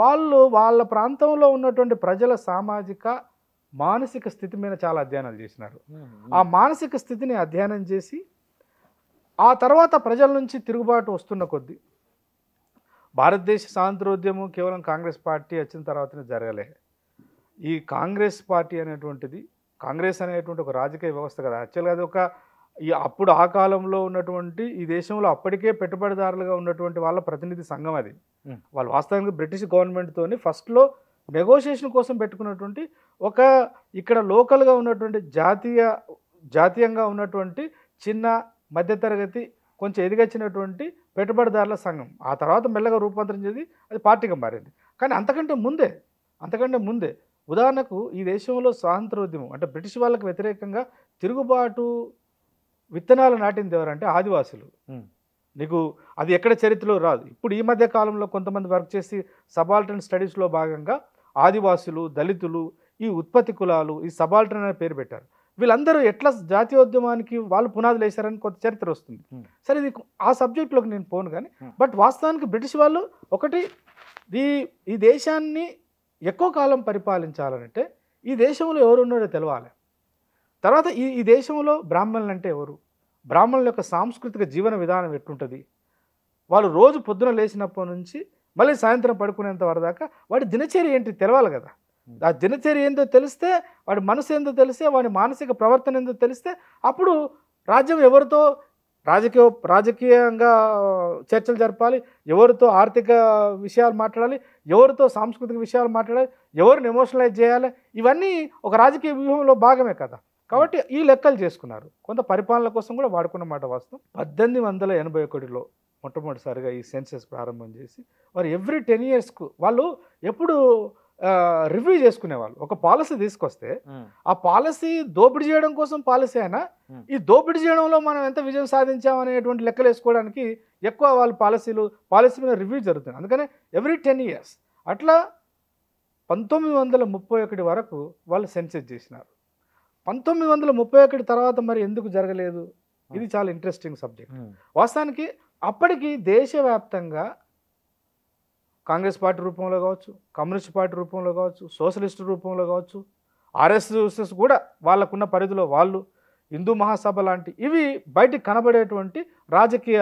వాళ్ళు వాళ్ళ ప్రాంతంలో ఉన్నటువంటి ప్రజల సామాజిక మానసిక స్థితి మీద చాలా అధ్యయనాలు చేసినారు. ఆ మానసిక స్థితిని అధ్యయనం చేసి ఆ తర్వాత ప్రజల నుంచి తిరుగుబాటు వస్తున్న కొద్దీ భారతదేశ స్వాతంత్రోద్యమం కేవలం కాంగ్రెస్ పార్టీ వచ్చిన తర్వాతనే జరగలే. ఈ కాంగ్రెస్ పార్టీ అనేటువంటిది, కాంగ్రెస్ అనేటువంటి ఒక రాజకీయ వ్యవస్థ కదా, యాక్చువల్గా అది ఒక అప్పుడు ఆ కాలంలో ఉన్నటువంటి ఈ దేశంలో అప్పటికే పెట్టుబడిదారులుగా ఉన్నటువంటి వాళ్ళ ప్రతినిధి సంఘం అది. వాళ్ళు వాస్తవంగా బ్రిటిష్ గవర్నమెంట్తోని ఫస్ట్లో నెగోషియేషన్ కోసం పెట్టుకున్నటువంటి ఒక ఇక్కడ లోకల్గా ఉన్నటువంటి జాతీయంగా ఉన్నటువంటి చిన్న మధ్యతరగతి కొంచెం ఎదిగొచ్చినటువంటి పెట్టుబడిదారుల సంఘం. ఆ తర్వాత మెల్లగా రూపాంతరం చేసి అది పార్టీగా మారింది. కానీ అంతకంటే ముందే ఉదాహరణకు ఈ దేశంలో స్వాతంత్రోద్యమం అంటే బ్రిటిష్ వాళ్ళకి వ్యతిరేకంగా తిరుగుబాటు విత్తనాలు నాటింది ఎవరంటే ఆదివాసులు. నీకు అది ఎక్కడ చరిత్రలో రాదు. ఇప్పుడు ఈ మధ్య కాలంలో కొంతమంది వర్క్ చేసి సబాల్టర్న్ స్టడీస్లో భాగంగా ఆదివాసులు, దళితులు, ఈ ఉత్పత్తి కులాలు, ఈ సబాల్టర్న్ అనే పేరు పెట్టారు. వీళ్ళందరూ ఎట్లా జాతీయోద్యమానికి వాళ్ళు పునాదులు వేశారని కొంత చరిత్ర వస్తుంది. సరే, ఇది ఆ సబ్జెక్టులోకి నేను పోను కానీ, బట్ వాస్తవానికి బ్రిటిష్ వాళ్ళు ఒకటి ఈ దేశాన్ని ఎక్కువ కాలం పరిపాలించాలంటే ఈ దేశంలో ఎవరు ఉన్నారో తెలవాలి. తర్వాత ఈ దేశంలో బ్రాహ్మణులు అంటే ఎవరు, బ్రాహ్మణుల యొక్క సాంస్కృతిక జీవన విధానం ఎట్లుంటుంది, వాళ్ళు రోజు పొద్దున లేచినప్పటి నుంచి మళ్ళీ సాయంత్రం పడుకునేంత వరదాకా వాడి దినచర్య ఏంటి తెలవాలి కదా. ఆ దినచర్య ఏందో తెలిస్తే, వాడి మనసు ఏందో తెలిస్తే, వాడి మానసిక ప్రవర్తన ఏందో తెలిస్తే అప్పుడు రాజ్యం ఎవరితో రాజకీయంగా చర్చలు జరపాలి, ఎవరితో ఆర్థిక విషయాలు మాట్లాడాలి, ఎవరితో సాంస్కృతిక విషయాలు మాట్లాడాలి, ఎవరిని ఎమోషనలైజ్ చేయాలి, ఇవన్నీ ఒక రాజకీయ వ్యూహంలో భాగమే కదా. కాబట్టి ఈ లెక్కలు చేసుకున్నారు. కొంత పరిపాలన కోసం కూడా వాడుకున్న మాట వాస్తవం. 1881లో మొట్టమొదటిసారిగా ఈ సెన్సెస్ ప్రారంభం చేసి వారు ఎవ్రీ 10 yearsకు వాళ్ళు ఎప్పుడు రివ్యూ చేసుకునేవాళ్ళు. ఒక పాలసీ తీసుకొస్తే ఆ పాలసీ దోపిడీ చేయడం కోసం పాలసీ అయినా ఈ దోపిడీ చేయడంలో మనం ఎంత విజయం సాధించామనేటువంటి లెక్కలు వేసుకోవడానికి ఎక్కువ వాళ్ళు పాలసీ మీద రివ్యూ జరుగుతుంది. అందుకనే ఎవ్రీ 10 years అట్లా 1931 వరకు వాళ్ళు సెన్సెస్ చేసినారు. 1931 తర్వాత మరి ఎందుకు జరగలేదు, ఇది చాలా ఇంట్రెస్టింగ్ సబ్జెక్ట్. వాస్తవానికి అప్పటికి దేశవ్యాప్తంగా కాంగ్రెస్ పార్టీ రూపంలో కావచ్చు, కమ్యూనిస్ట్ పార్టీ రూపంలో కావచ్చు, సోషలిస్ట్ రూపంలో కావచ్చు, ఆర్ఎస్ఎస్ కూడా వాళ్ళకున్న పరిధిలో వాళ్ళు, హిందూ మహాసభ లాంటి ఇవి బయటికి కనబడేటువంటి రాజకీయ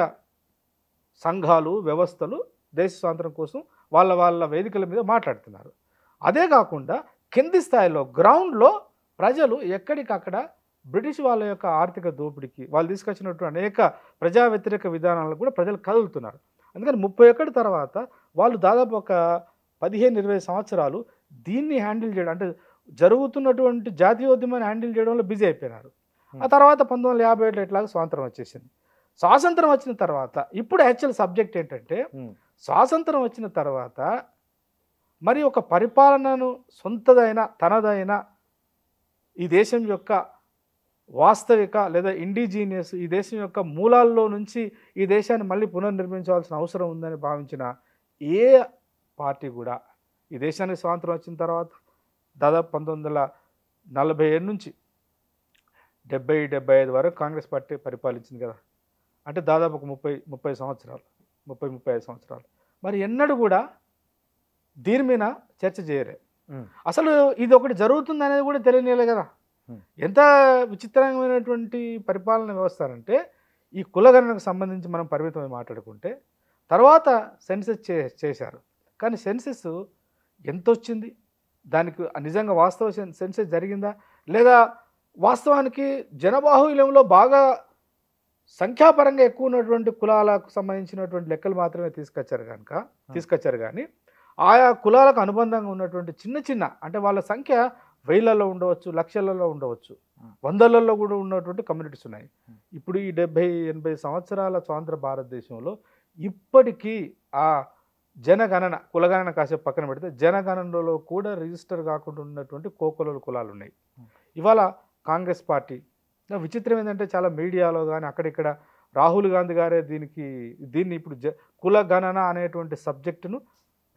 సంఘాలు, వ్యవస్థలు దేశ స్వాతంత్రం కోసం వాళ్ళ వేదికల మీద మాట్లాడుతున్నారు. అదే కాకుండా కింది స్థాయిలో గ్రౌండ్లో ప్రజలు ఎక్కడికక్కడ బ్రిటిష్ వాళ్ళ యొక్క ఆర్థిక దోపిడీకి వాళ్ళు తీసుకొచ్చినటువంటి అనేక ప్రజా వ్యతిరేక విధానాలకు కూడా ప్రజలు కదులుతున్నారు. అందుకని 31 తర్వాత వాళ్ళు దాదాపు ఒక 15-20 సంవత్సరాలు దీన్ని హ్యాండిల్ చేయడం, అంటే జరుగుతున్నటువంటి జాతీయోద్యమాన్ని హ్యాండిల్ చేయడంలో బిజీ అయిపోయినారు. ఆ తర్వాత 1957 ఇట్లాగా స్వాతంత్రం వచ్చేసింది. స్వాతంత్రం వచ్చిన తర్వాత ఇప్పుడు యాక్చువల్ సబ్జెక్ట్ ఏంటంటే స్వాతంత్రం వచ్చిన తర్వాత మరి ఒక పరిపాలనను సొంతదైన తనదైన ఈ దేశం యొక్క వాస్తవిక లేదా ఇండిజీనియస్ ఈ దేశం యొక్క మూలాల్లో నుంచి ఈ దేశాన్ని మళ్ళీ పునర్నిర్మించవలసిన అవసరం ఉందని భావించిన ఏ పార్టీ కూడా ఈ దేశానికి స్వాతంత్రం వచ్చిన తర్వాత దాదాపు 1947 నుంచి 70-75 వరకు కాంగ్రెస్ పార్టీ పరిపాలించింది కదా, అంటే దాదాపు ఒక 30 సంవత్సరాలు 35 సంవత్సరాలు. మరి ఎన్నడూ కూడా దీని మీద చర్చ చేయరే. అసలు ఇది ఒకటి జరుగుతుంది అనేది కూడా తెలియనిలే కదా. ఎంత విచిత్రమైనటువంటి పరిపాలన వ్యవస్థ అంటే ఈ కులగణనకు సంబంధించి మనం పరిమితమై మాట్లాడుకుంటే తర్వాత సెన్సెస్ చేశారు. కానీ సెన్సెస్ ఎంత వచ్చింది, దానికి నిజంగా వాస్తవ సెన్సెస్ జరిగిందా లేదా వాస్తవానికి జనబాహుల్యంలో బాగా సంఖ్యాపరంగా ఎక్కువ ఉన్నటువంటి కులాలకు సంబంధించినటువంటి లెక్కలు మాత్రమే తీసుకొచ్చారు కానీ ఆయా కులాలకు అనుబంధంగా ఉన్నటువంటి చిన్న అంటే వాళ్ళ సంఖ్య 1000లలో ఉండవచ్చు, లక్షలలో ఉండవచ్చు, 100లలో కూడా ఉన్నటువంటి కమ్యూనిటీస్ ఉన్నాయి. ఇప్పుడు ఈ 70-80 సంవత్సరాల స్వాతంత్ర భారతదేశంలో ఇప్పటికీ ఆ జనగణన కులగణన కాసేపు పక్కన పెడితే జనగణనలో కూడా రిజిస్టర్ కాకుండా ఉన్నటువంటి కోకొలలు కులాలు ఉన్నాయి. ఇవాళ కాంగ్రెస్ పార్టీ విచిత్రం ఏంటంటే చాలా మీడియాలో కానీ అక్కడిక్కడ రాహుల్ గాంధీ గారే దీన్ని ఇప్పుడు కులగణన అనేటువంటి సబ్జెక్టును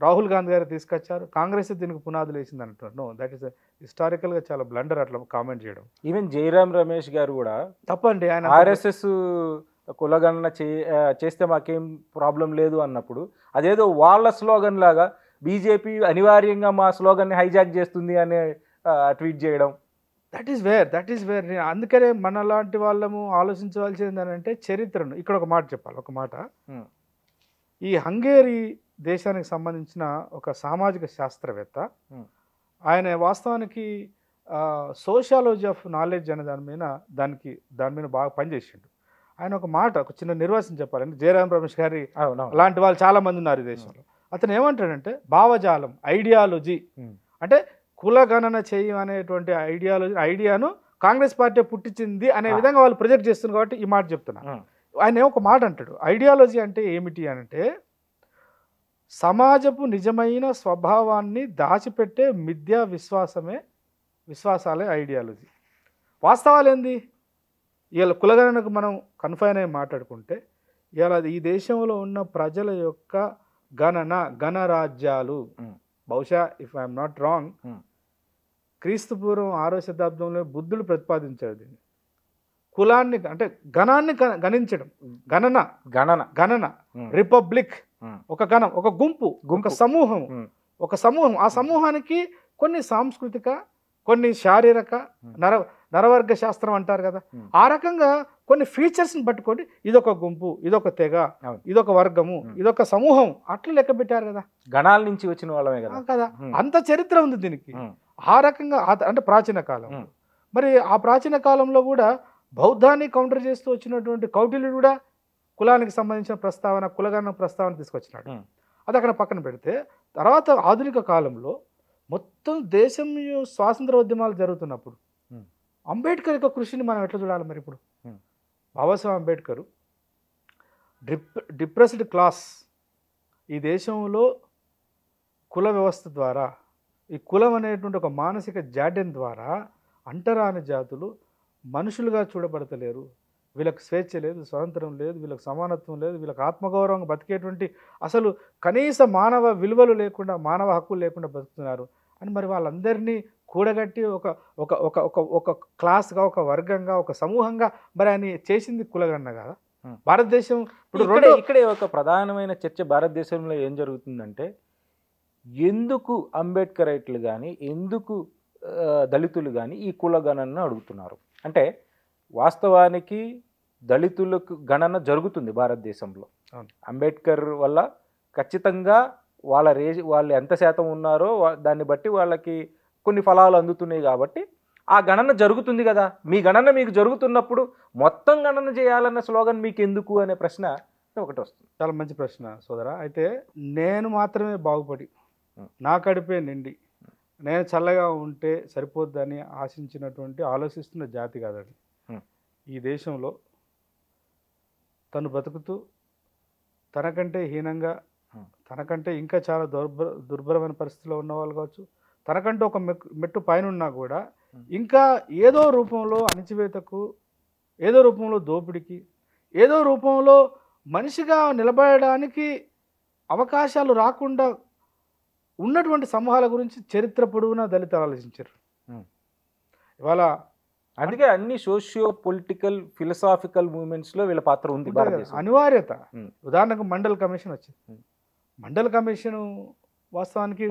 రాహుల్ గాంధీ గారు తీసుకొచ్చారు, కాంగ్రెస్ దీనికి పునాదులు వేసింది అంటున్నారు. నో, దట్ ఈస్ హిస్టారికల్గా చాలా బ్లండర్ అట్లా కామెంట్ చేయడం. ఈవెన్ జయరాం రమేష్ గారు కూడా తప్పండి. ఆయన ఆర్ఎస్ఎస్ కులగణన చేస్తే మాకేం ప్రాబ్లం లేదు అన్నప్పుడు అదేదో వాళ్ళ స్లోగన్ లాగా బీజేపీ అనివార్యంగా మా స్లోగన్ని హైజాక్ చేస్తుంది అనే ట్వీట్ చేయడం. దట్ ఈస్ వేర్ అందుకనే మన లాంటి వాళ్ళము ఆలోచించవలసింది అని అంటే చరిత్రను ఇక్కడ ఒక మాట చెప్పాలి. ఒక మాట, ఈ హంగేరీ దేశానికి సంబంధించిన ఒక సామాజిక శాస్త్రవేత్త, ఆయన వాస్తవానికి సోషియాలజీ ఆఫ్ నాలెడ్జ్ అనే దాని మీద బాగా పనిచేసిండు. ఆయన ఒక మాట, ఒక చిన్న నిర్వచనం చెప్పాలంటే జయరాం రమేష్ గారి అలాంటి వాళ్ళు చాలా మంది ఉన్నారు ఈ దేశంలో. అతను ఏమంటాడంటే భావజాలం, ఐడియాలజీ అంటే కులగణన చేయం అనేటువంటి ఐడియాను కాంగ్రెస్ పార్టీ పుట్టించింది అనే విధంగా వాళ్ళు ప్రొజెక్ట్ చేస్తున్నారు కాబట్టి ఈ మాట చెప్తున్నా. ఆయన ఒక మాట అంటాడు, ఐడియాలజీ అంటే ఏమిటి అంటే సమాజపు నిజమైన స్వభావాన్ని దాచిపెట్టే మిథ్యా విశ్వాసాలే ఐడియాలజీ. వాస్తవాలు ఏంది? ఇవాళ కులగణనకు మనం కన్ఫైన్ అయ్యి మాట్లాడుకుంటే ఇవాళ ఈ దేశంలో ఉన్న ప్రజల యొక్క గణరాజ్యాలు బహుశా ఇఫ్ ఐఎమ్ నాట్ రాంగ్ క్రీస్తుపూర్వం 6వ శతాబ్దంలో బుద్ధుడు ప్రతిపాదించాడు దీన్ని. కులాన్ని అంటే గణాన్ని గణించడం, గణన రిపబ్లిక్, ఒక గణం, ఒక గుంపు, ఒక సమూహం. ఆ సమూహానికి కొన్ని సాంస్కృతిక, కొన్ని శారీరక, నరవర్గ శాస్త్రం అంటారు కదా, ఆ రకంగా కొన్ని ఫీచర్స్ని పట్టుకొని ఇదొక గుంపు, ఇదొక తెగ, ఇదొక వర్గము, ఇదొక సమూహం అట్లా లెక్క పెట్టారు కదా. గణాల నుంచి వచ్చిన వాళ్ళమే కదా. అంత చరిత్ర ఉంది దీనికి. ఆ రకంగా అంటే ప్రాచీన కాలం. మరి ఆ ప్రాచీన కాలంలో కూడా బౌద్ధాన్ని కౌంటర్ చేస్తూ వచ్చినటువంటి కౌటిల్యుడు కూడా కులానికి సంబంధించిన ప్రస్తావన, కులగణన ప్రస్తావన తీసుకొచ్చినాడు. అది అక్కడ పక్కన పెడితే తర్వాత ఆధునిక కాలంలో మొత్తం దేశం స్వాతంత్రోద్యమాలు జరుగుతున్నప్పుడు అంబేద్కర్ యొక్క కృషిని మనం ఎట్లా చూడాలి? మరి ఇప్పుడు బాబాసాహెబ్ అంబేద్కర్ డిప్రెస్డ్ క్లాస్ ఈ దేశంలో కుల వ్యవస్థ ద్వారా, ఈ కులం అనేటువంటి ఒక మానసిక జాడ్యం ద్వారా అంటరాని జాతులు మనుషులుగా చూడబడతలేరు. వీళ్ళకి స్వేచ్ఛ లేదు, స్వతంత్రం లేదు, వీళ్ళకి సమానత్వం లేదు, వీళ్ళకి ఆత్మగౌరవంగా బతికేటువంటి అసలు కనీస మానవ విలువలు లేకుండా, మానవ హక్కులు లేకుండా బతుకుతున్నారు అని మరి వాళ్ళందరినీ కూడగట్టి ఒక ఒక ఒక ఒక ఒక క్లాస్గా, ఒక వర్గంగా, ఒక సమూహంగా మరి ఆయన చేసింది కులగణన కదా. భారతదేశం ఇప్పుడు ఇక్కడే ఒక ప్రధానమైన చర్చ భారతదేశంలో ఏం జరుగుతుందంటే ఎందుకు అంబేద్కరైట్లు కానీ, ఎందుకు దళితులు కానీ ఈ కులగణనను అడుగుతున్నారు అంటే వాస్తవానికి దళితులకు గణన జరుగుతుంది భారతదేశంలో. అంబేద్కర్ వల్ల ఖచ్చితంగా వాళ్ళు ఎంత శాతం ఉన్నారో దాన్ని బట్టి వాళ్ళకి కొన్ని ఫలాలు అందుతున్నాయి కాబట్టి ఆ గణన జరుగుతుంది కదా. మీ గణన మీకు జరుగుతున్నప్పుడు మొత్తం గణన చేయాలన్న స్లోగన్ మీకు ఎందుకు అనే ప్రశ్న ఒకటి వస్తుంది. చాలా మంచి ప్రశ్న సోదరా. అయితే నేను మాత్రమే బాగుపడి, నా కడుపే నిండి, నేను చల్లగా ఉంటే సరిపోద్దని ఆశించినటువంటి ఆలోచిస్తున్న జాతి కాదు అది. ఈ దేశంలో తను బతుకుతూ తనకంటే హీనంగా, తనకంటే ఇంకా చాలా దుర్భరమైన పరిస్థితిలో ఉన్న వాళ్ళు కావచ్చు, తనకంటే ఒక మెట్టు పైన ఉన్నా కూడా ఇంకా ఏదో రూపంలో అణిచివేతకు, ఏదో రూపంలో దోపిడికి, ఏదో రూపంలో మనిషిగా నిలబడడానికి అవకాశాలు రాకుండా ఉన్నటువంటి సమూహాల గురించి చరిత్ర పొడవునా దళితులు ఆలోచించారు. ఇవాళ అందుకే అన్ని సోషియో పొలిటికల్ ఫిలసాఫికల్ మూవ్మెంట్స్లో వీళ్ళ పాత్ర ఉంది. అనివార్యత. ఉదాహరణకు మండల్ కమిషన్ వచ్చింది. మండల్ కమిషన్ వాస్తవానికి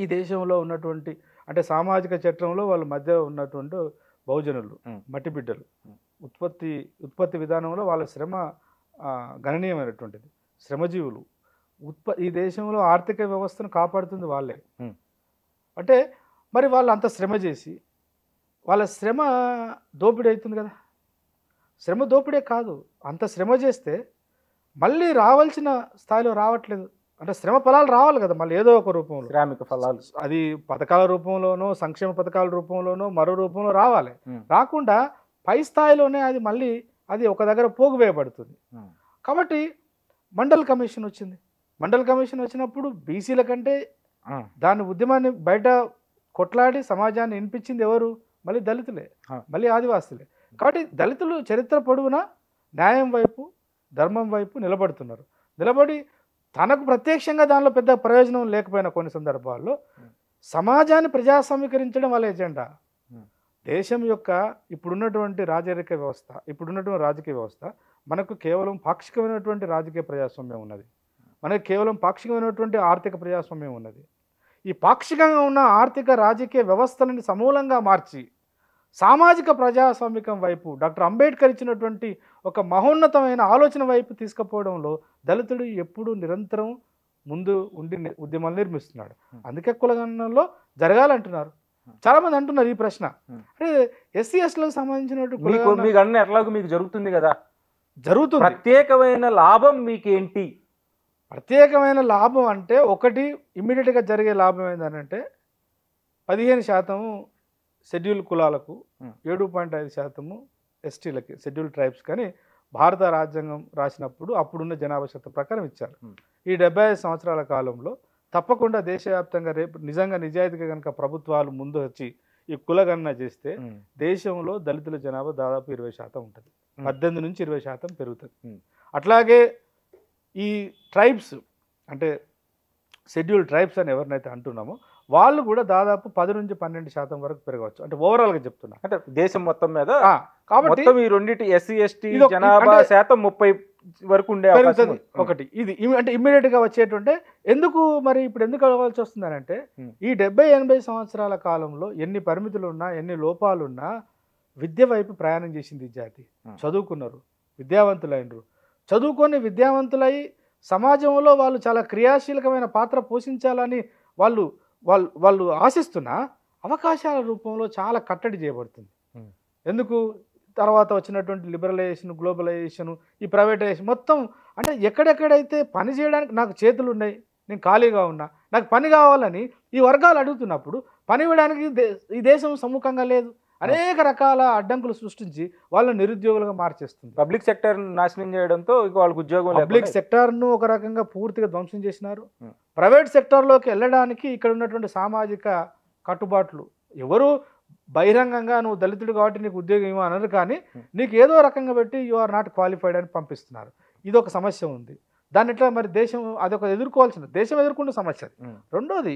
ఈ దేశంలో ఉన్నటువంటి అంటే సామాజిక చట్రంలో వాళ్ళ మధ్య ఉన్నటువంటి బహుజనులు, మట్టి బిడ్డలు, ఉత్పత్తి విధానంలో వాళ్ళ శ్రమ గణనీయమైనటువంటిది. శ్రమజీవులు. ఈ దేశంలో ఆర్థిక వ్యవస్థను కాపాడుతుంది వాళ్ళే. అంటే మరి వాళ్ళు అంత శ్రమ చేసి వాళ్ళ శ్రమ దోపిడీ అవుతుంది కదా. శ్రమ దోపిడే కాదు, అంత శ్రమ చేస్తే మళ్ళీ రావాల్సిన స్థాయిలో రావట్లేదు. అంటే శ్రమ ఫలాలు రావాలి కదా మళ్ళీ ఏదో ఒక రూపంలో, శ్రామిక ఫలాలు. అది పథకాల రూపంలోనో సంక్షేమ పథకాల రూపంలోనో మరో రూపంలో రావాలి. రాకుండా పై స్థాయిలోనే అది మళ్ళీ అది ఒక దగ్గర పోగువేయబడుతుంది. కాబట్టి మండల్ కమిషన్ వచ్చింది. మండల్ కమిషన్ వచ్చినప్పుడు బీసీల కంటే దాని ఉద్యమాన్ని బయట కొట్లాడి సమాజాన్ని వినిపించింది ఎవరు? మళ్ళీ దళితులే, మళ్ళీ ఆదివాసులే. కాబట్టి దళితులు చరిత్ర పొడవునా న్యాయం వైపు, ధర్మం వైపు నిలబడుతున్నారు. నిలబడి తనకు ప్రత్యక్షంగా దానిలో పెద్ద ప్రయోజనం లేకపోయినా కొన్ని సందర్భాల్లో సమాజాన్ని ప్రజాస్వామీకరించడం వాళ్ళ ఎజెండా. దేశం యొక్క ఇప్పుడున్నటువంటి రాజకీయ వ్యవస్థ మనకు కేవలం పాక్షికమైనటువంటి రాజకీయ ప్రజాస్వామ్యం ఉన్నది. మనకు కేవలం పాక్షికమైనటువంటి ఆర్థిక ప్రజాస్వామ్యం ఉన్నది. ఈ పాక్షికంగా ఉన్న ఆర్థిక రాజకీయ వ్యవస్థలని సమూలంగా మార్చి సామాజిక ప్రజాస్వామికం వైపు డాక్టర్ అంబేద్కర్ ఇచ్చినటువంటి ఒక మహోన్నతమైన ఆలోచన వైపు తీసుకుపోవడంలో దళితుడు ఎప్పుడు నిరంతరం ముందు ఉండి ఉద్యమాలు నిర్మిస్తున్నాడు. అందుకే కులగణనలో జరగాలంటున్నారు. చాలా మంది అంటున్నారు ఈ ప్రశ్న. అంటే ఎస్సీ ఎస్టీలకు సంబంధించినటువంటి ఎట్లాగో మీకు జరుగుతుంది కదా, జరుగుతుంది. ప్రత్యేకమైన లాభం మీకేంటి? ప్రత్యేకమైన లాభం అంటే ఒకటి ఇమ్మీడియట్గా జరిగే లాభం ఏంటంటే 15% షెడ్యూల్ కులాలకు, 7.5% ఎస్టీలకి, షెడ్యూల్ ట్రైబ్స్ కానీ భారత రాజ్యాంగం రాసినప్పుడు అప్పుడున్న జనాభా శాతం ప్రకారం ఇచ్చారు. ఈ 75 సంవత్సరాల కాలంలో తప్పకుండా దేశవ్యాప్తంగా రేపు నిజంగా నిజాయితీగా కనుక ప్రభుత్వాలు ముందు వచ్చి ఈ కులగణన చేస్తే దేశంలో దళితుల జనాభా దాదాపు 20% ఉంటుంది. 18 నుంచి 20% పెరుగుతుంది. అట్లాగే ఈ ట్రైబ్స్ అంటే షెడ్యూల్ ట్రైబ్స్ అని ఎవరినైతే అంటున్నామో వాళ్ళు కూడా దాదాపు 10 నుంచి 12% వరకు పెరగవచ్చు. అంటే ఓవరాల్గా చెప్తున్నా, అంటే దేశం మొత్తం మీద. కాబట్టి ఈ రెండింటి ఎస్సీ ఎస్టీ జనాభా శాతం 30 వరకు ఉండే పెరుగుతుంది. ఒకటి ఇది అంటే ఇమ్మీడియట్గా వచ్చేటువంటి ఎందుకు మరి ఇప్పుడు ఎందుకు అవ్వాల్సి వస్తుంది అంటే ఈ 70-80 సంవత్సరాల కాలంలో ఎన్ని పరిమితులు ఉన్నా, ఎన్ని లోపాలున్నా విద్య వైపు ప్రయాణం చేసింది ఈ జాతి. చదువుకున్నారు, విద్యావంతులైనరు. చదువుకొని విద్యావంతులై సమాజంలో వాళ్ళు చాలా క్రియాశీలకమైన పాత్ర పోషించాలని వాళ్ళు ఆశిస్తున్న అవకాశాల రూపంలో చాలా కట్టడి చేయబడుతుంది. ఎందుకు? తర్వాత వచ్చినటువంటి లిబరలైజేషన్, గ్లోబలైజేషన్, ఈ ప్రైవేటైజేషన్ మొత్తం అంటే ఎక్కడెక్కడైతే పని చేయడానికి నాకు చేతులు ఉన్నాయి, నేను ఖాళీగా ఉన్నా, నాకు పని కావాలని ఈ వర్గాలు అడుగుతున్నప్పుడు పని ఇవ్వడానికి ఈ దేశం సముఖంగా లేదు. అనేక రకాల అడ్డంకులు సృష్టించి వాళ్ళని నిరుద్యోగులుగా మార్చేస్తుంది. పబ్లిక్ సెక్టర్ నాశనం చేయడంతో వాళ్ళకి ఉద్యోగం, పబ్లిక్ సెక్టార్ను ఒక రకంగా పూర్తిగా ధ్వంసం చేసినారు. ప్రైవేట్ సెక్టార్లోకి వెళ్ళడానికి ఇక్కడ ఉన్నటువంటి సామాజిక కట్టుబాట్లు ఎవరు బహిరంగంగా నువ్వు దళితుడు కాబట్టి నీకు ఉద్యోగం ఇవ్వ అనరు, కానీ నీకు ఏదో రకంగా పెట్టి యు ఆర్ నాట్ క్వాలిఫైడ్ అని పంపిస్తున్నారు. ఇది ఒక సమస్య ఉంది. దాన్ని ఎట్లా మరి దేశం అదొక దేశం ఎదుర్కొన్న సమస్య. రెండోది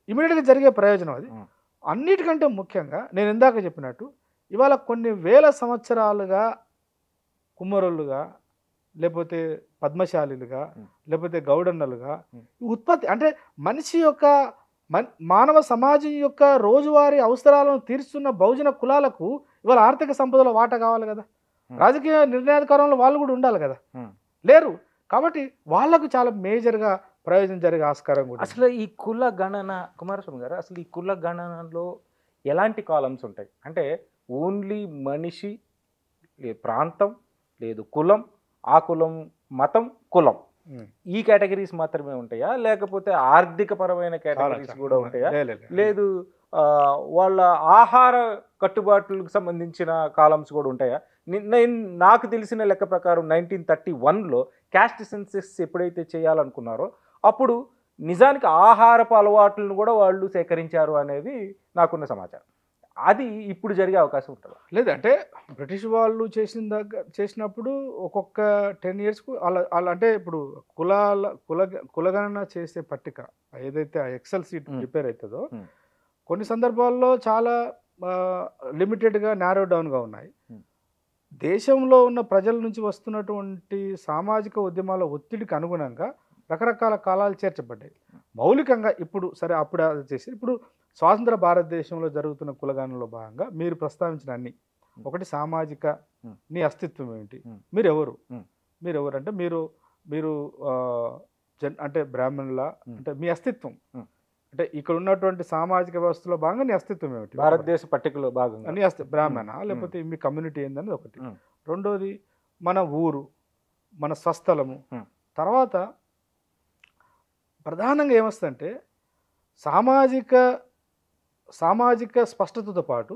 ఇమీడియట్గా జరిగే ప్రయోజనం. అది అన్నిటికంటే ముఖ్యంగా నేను ఇందాక చెప్పినట్టు ఇవాళ కొన్ని వేల సంవత్సరాలుగా కుమ్మరులుగా, లేకపోతే పద్మశాలిలుగా, లేకపోతే గౌడన్నలుగా ఉత్పత్తి అంటే మనిషి యొక్క మానవ సమాజం యొక్క రోజువారీ అవసరాలను తీరుస్తున్న బహుజన కులాలకు ఇవాళ ఆర్థిక సంపదలో వాటా కావాలి కదా, రాజకీయ నిర్ణయాధికారంలో వాళ్ళు కూడా ఉండాలి కదా, లేరు. కాబట్టి వాళ్లకు చాలా మేజర్గా ప్రయోజనం జరిగే ఆస్కారం కూడా. అసలు ఈ కుల గణన, కుమారస్వామి గారు, అసలు ఈ కుల గణనలో ఎలాంటి కాలమ్స్ ఉంటాయి? అంటే ఓన్లీ మనిషి, లేదు ప్రాంతం, లేదు కులం, ఆ కులం, మతం, కులం, ఈ కేటగిరీస్ మాత్రమే ఉంటాయా? లేకపోతే ఆర్థిక పరమైన కేటగిరీస్ కూడా ఉంటాయా? లేదు వాళ్ళ ఆహార కట్టుబాట్లకు సంబంధించిన కాలమ్స్ కూడా ఉంటాయా? నేను నాకు తెలిసిన లెక్క ప్రకారం 1931లో క్యాస్ట్ సెన్సెస్ ఎప్పుడైతే చేయాలనుకున్నారో అప్పుడు నిజానికి ఆహారపు అలవాట్లను కూడా వాళ్ళు సేకరించారు అనేది నాకున్న సమాచారం. అది ఇప్పుడు జరిగే అవకాశం ఉంటుందా? లేదంటే బ్రిటిష్ వాళ్ళు చేసినప్పుడు ఒక్కొక్క 10 yearsకు అలా అంటే ఇప్పుడు కులగణన చేసే పట్టిక ఏదైతే ఆ ఎక్సెల్ సీట్ ప్రిపేర్ అవుతుందో కొన్ని సందర్భాల్లో చాలా లిమిటెడ్గా నారో డౌన్గా ఉన్నాయి. దేశంలో ఉన్న ప్రజల నుంచి వస్తున్నటువంటి సామాజిక ఉద్యమాల ఒత్తిడికి అనుగుణంగా రకరకాల కాలాలు చేర్చబడ్డాయి. మౌలికంగా ఇప్పుడు సరే అప్పుడు అది చేసి ఇప్పుడు స్వాతంత్ర భారతదేశంలో జరుగుతున్న కులగణనలో భాగంగా మీరు ప్రస్తావించిన అన్ని ఒకటి సామాజిక నీ అస్తిత్వం ఏమిటి, మీరు ఎవరు అంటే మీరు అంటే బ్రాహ్మణుల అంటే మీ అస్తిత్వం అంటే ఇక్కడ ఉన్నటువంటి సామాజిక వ్యవస్థలో భాగంగా నీ అస్తిత్వం ఏమిటి, భారతదేశ పట్టికలో భాగంగా నీ బ్రాహ్మణ లేకపోతే మీ కమ్యూనిటీ ఏందనేది ఒకటి. రెండోది మన ఊరు, మన స్వస్థలము. తర్వాత ప్రధానంగా ఏమొస్తుందంటే సామాజిక స్పష్టతతో పాటు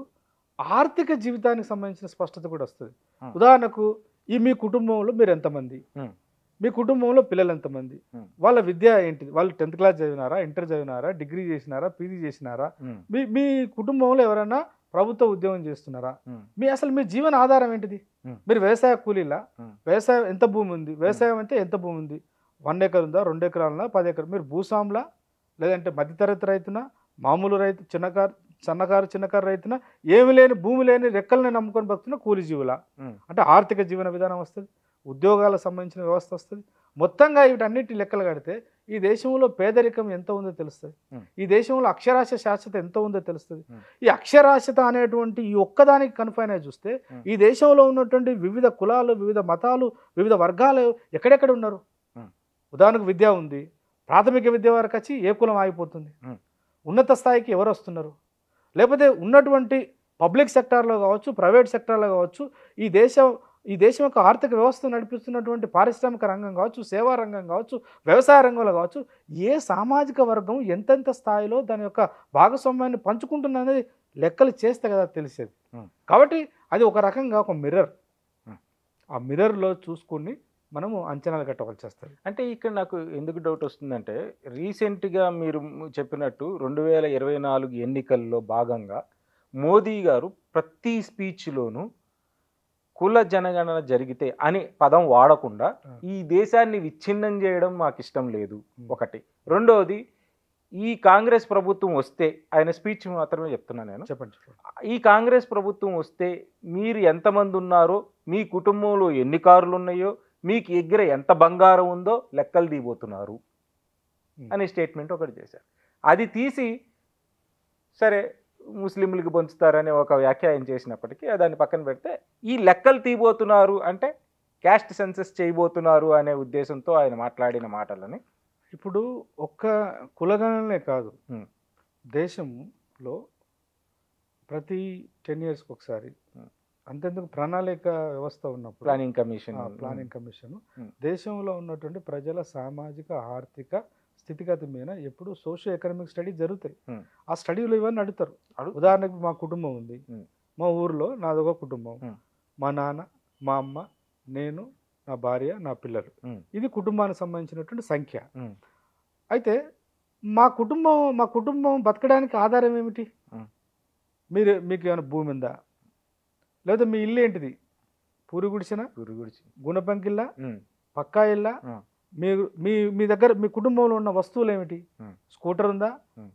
ఆర్థిక జీవితానికి సంబంధించిన స్పష్టత కూడా వస్తుంది. ఉదాహరణకు మీ కుటుంబంలో మీరు ఎంతమంది, మీ కుటుంబంలో పిల్లలు ఎంతమంది, వాళ్ళ విద్య ఏంటిది, వాళ్ళు 10th class చదివినారా, ఇంటర్ చదివినారా, డిగ్రీ చేసినారా, పీజీ చేసినారా, మీ కుటుంబంలో ఎవరైనా ప్రభుత్వ ఉద్యోగం చేస్తున్నారా, అసలు మీ జీవన ఆధారం ఏంటిది, మీరు వ్యవసాయ కూలీలా, వ్యవసాయం ఎంత భూమి ఉంది, వ్యవసాయం అయితే ఎంత భూమి ఉంది, 1 acre ఉందా, 2 acres, 10 acres, మీరు భూస్వాములా లేదంటే మధ్యతరగతి రైతునా, మామూలు రైతు, చిన్నకారు రైతునా, ఏమి లేని భూమి లేని రెక్కల్ని నమ్ముకొని బతుకుతున్న కూలి జీవులా, అంటే ఆర్థిక జీవన విధానం వస్తుంది, ఉద్యోగాలకు సంబంధించిన వ్యవస్థ వస్తుంది. మొత్తంగా వీటన్నిటి లెక్కలు కడితే ఈ దేశంలో పేదరికం ఎంత ఉందో తెలుస్తుంది, ఈ దేశంలో అక్షరాస్యత శాశ్వత ఎంత ఉందో తెలుస్తుంది. ఈ అక్షరాస్యత అనేటువంటి ఈ ఒక్కదానికి కన్ఫైన్ అయి చూస్తే ఈ దేశంలో ఉన్నటువంటి వివిధ కులాలు, వివిధ మతాలు, వివిధ వర్గాలు ఎక్కడెక్కడ ఉన్నారు. ఉదాహరణకు విద్య ఉంది, ప్రాథమిక విద్య వరకు వచ్చి ఏ కులం ఆగిపోతుంది, ఉన్నత స్థాయికి ఎవరు వస్తున్నారు, లేకపోతే ఉన్నటువంటి పబ్లిక్ సెక్టార్లో కావచ్చు, ప్రైవేట్ సెక్టార్లో కావచ్చు, ఈ దేశం యొక్క ఆర్థిక వ్యవస్థ నడిపిస్తున్నటువంటి పారిశ్రామిక రంగం కావచ్చు, సేవా రంగం కావచ్చు, వ్యవసాయ రంగంలో కావచ్చు, ఏ సామాజిక వర్గం ఎంతెంత స్థాయిలో దాని యొక్క భాగస్వామ్యాన్ని పంచుకుంటున్నది లెక్కలు చేస్తే కదా తెలిసేది. కాబట్టి అది ఒక రకంగా ఒక మిర్రర్, ఆ మిర్రర్లో చూసుకుని మనము అంచనాలు కట్టవలసి వస్తుంది. అంటే ఇక్కడ నాకు ఎందుకు డౌట్ వస్తుందంటే రీసెంట్గా మీరు చెప్పినట్టు 2024 ఎన్నికల్లో భాగంగా మోదీ గారు ప్రతి స్పీచ్లోనూ కుల జనగణన జరిగితే అనే పదం వాడకుండా ఈ దేశాన్ని విచ్ఛిన్నం చేయడం మాకు ఇష్టం లేదు ఒకటి. రెండవది ఈ కాంగ్రెస్ ప్రభుత్వం వస్తే, ఆయన స్పీచ్ మాత్రమే చెప్తున్నాను నేను, చెప్పండి, ఈ కాంగ్రెస్ ప్రభుత్వం వస్తే మీరు ఎంతమంది ఉన్నారో, మీ కుటుంబంలో ఎన్ని కార్లు ఉన్నాయో, మీకు దగ్గర ఎంత బంగారం ఉందో లెక్కలు దిగిపోతున్నారు అనే స్టేట్మెంట్ ఒకటి చేశారు. అది తీసి సరే ముస్లింలకు పంచుతారనే ఒక వ్యాఖ్యానం చేసినప్పటికీ దాన్ని పక్కన పెడితే ఈ లెక్కలు తీయబోతున్నారు అంటే క్యాస్ట్ సెన్సస్ చేయబోతున్నారు అనే ఉద్దేశంతో ఆయన మాట్లాడిన మాటలని ఇప్పుడు ఒక్క కులగణనే కాదు, దేశంలో ప్రతి 10 yearsకి ఒకసారి అంతెందుకు ప్రణాళిక వ్యవస్థ ఉన్నప్పుడు ప్లానింగ్ కమిషన్ దేశంలో ఉన్నటువంటి ప్రజల సామాజిక ఆర్థిక స్థితిగతి మీద ఎప్పుడు సోషియో ఎకనామిక్ స్టడీ జరుగుతాయి. ఆ స్టడీలో ఇవన్నీ అడుగుతారు. ఉదాహరణకు మా కుటుంబం ఉంది, మా ఊర్లో నాదొక కుటుంబం, మా నాన్న, మా అమ్మ, నేను, నా భార్య, నా పిల్లలు, ఇది కుటుంబానికి సంబంధించినటువంటి సంఖ్య. అయితే మా కుటుంబం బతకడానికి ఆధారం ఏమిటి, మీకు ఏమైనా భూమి ఉందా, లేదా మీ ఇల్లు ఏంటిది, పూరి గుడిసిన, గుణపంకిల్లా, పక్కా ఇల్లా, మీ దగ్గర మీ కుటుంబంలో ఉన్న వస్తువులు ఏమిటి, స్కూటర్ ఉందా,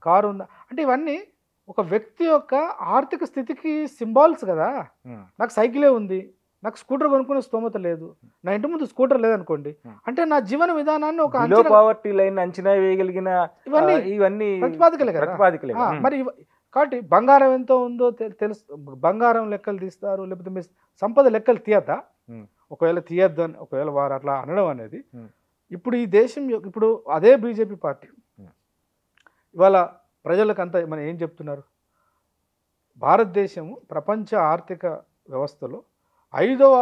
కారు ఉందా, అంటే ఇవన్నీ ఒక వ్యక్తి యొక్క ఆర్థిక స్థితికి సింబాల్స్ కదా. నాకు సైకిలే ఉంది, నాకు స్కూటర్ కొనుక్కునే స్తోమత లేదు, నా ఇంటి ముందు స్కూటర్ లేదనుకోండి, అంటే నా జీవన విధానాన్ని ఒక పావర్టీ లైన్ అంచనా వేయగలిగిన ఇవన్నీ ప్రతిపాదికలే కదా. మరి కాబట్టి బంగారం ఎంతో ఉందో తెలుసు, బంగారం లెక్కలు తీస్తారు, లేకపోతే మీ సంపద లెక్కలు తీయద్దా, ఒకవేళ తీయద్దు అని ఒకవేళ వారు అట్లా అనడం అనేది ఇప్పుడు ఈ దేశం ఇప్పుడు అదే బీజేపీ పార్టీ ఇవాళ ప్రజలకంతా మనం ఏం చెప్తున్నారు, భారతదేశము ప్రపంచ ఆర్థిక వ్యవస్థలో 5వ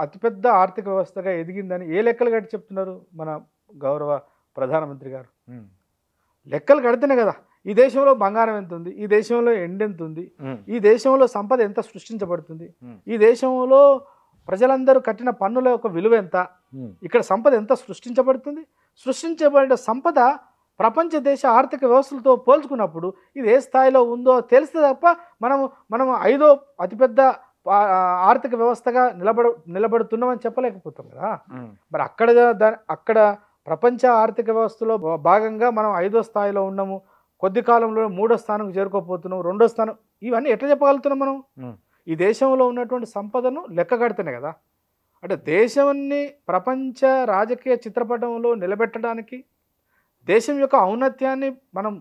అతిపెద్ద ఆర్థిక వ్యవస్థగా ఎదిగిందని ఏ లెక్కలు కట్టి చెప్తున్నారు మన గౌరవ ప్రధానమంత్రి గారు. లెక్కలు కడితేనే కదా ఈ దేశంలో బంగారం ఎంత ఉంది, ఈ దేశంలో ఎండ ఎంత ఉంది, ఈ దేశంలో సంపద ఎంత సృష్టించబడుతుంది, ఈ దేశంలో ప్రజలందరూ కట్టిన పన్నుల యొక్క విలువ ఎంత, ఇక్కడ సంపద ఎంత సృష్టించబడుతుంది, సృష్టించబడిన సంపద ప్రపంచ దేశ ఆర్థిక వ్యవస్థలతో పోల్చుకున్నప్పుడు ఇది ఏ స్థాయిలో ఉందో తెలిస్తే తప్ప మనం 5వ అతిపెద్ద ఆర్థిక వ్యవస్థగా నిలబడుతున్నామని చెప్పలేకపోతాం కదా. మరి అక్కడ ప్రపంచ ఆర్థిక వ్యవస్థలో భాగంగా మనం 5వ స్థాయిలో ఉన్నాము, కొద్ది కాలంలో 3వ స్థానంకు చేరుకోపోతున్నాం, 2వ స్థానం, ఇవన్నీ ఎట్లా చెప్పగలుగుతున్నాం మనం? ఈ దేశంలో ఉన్నటువంటి సంపదను లెక్కగడితేనే కదా. అంటే దేశాన్ని ప్రపంచ రాజకీయ చిత్రపటంలో నిలబెట్టడానికి, దేశం యొక్క ఔన్నత్యాన్ని మనం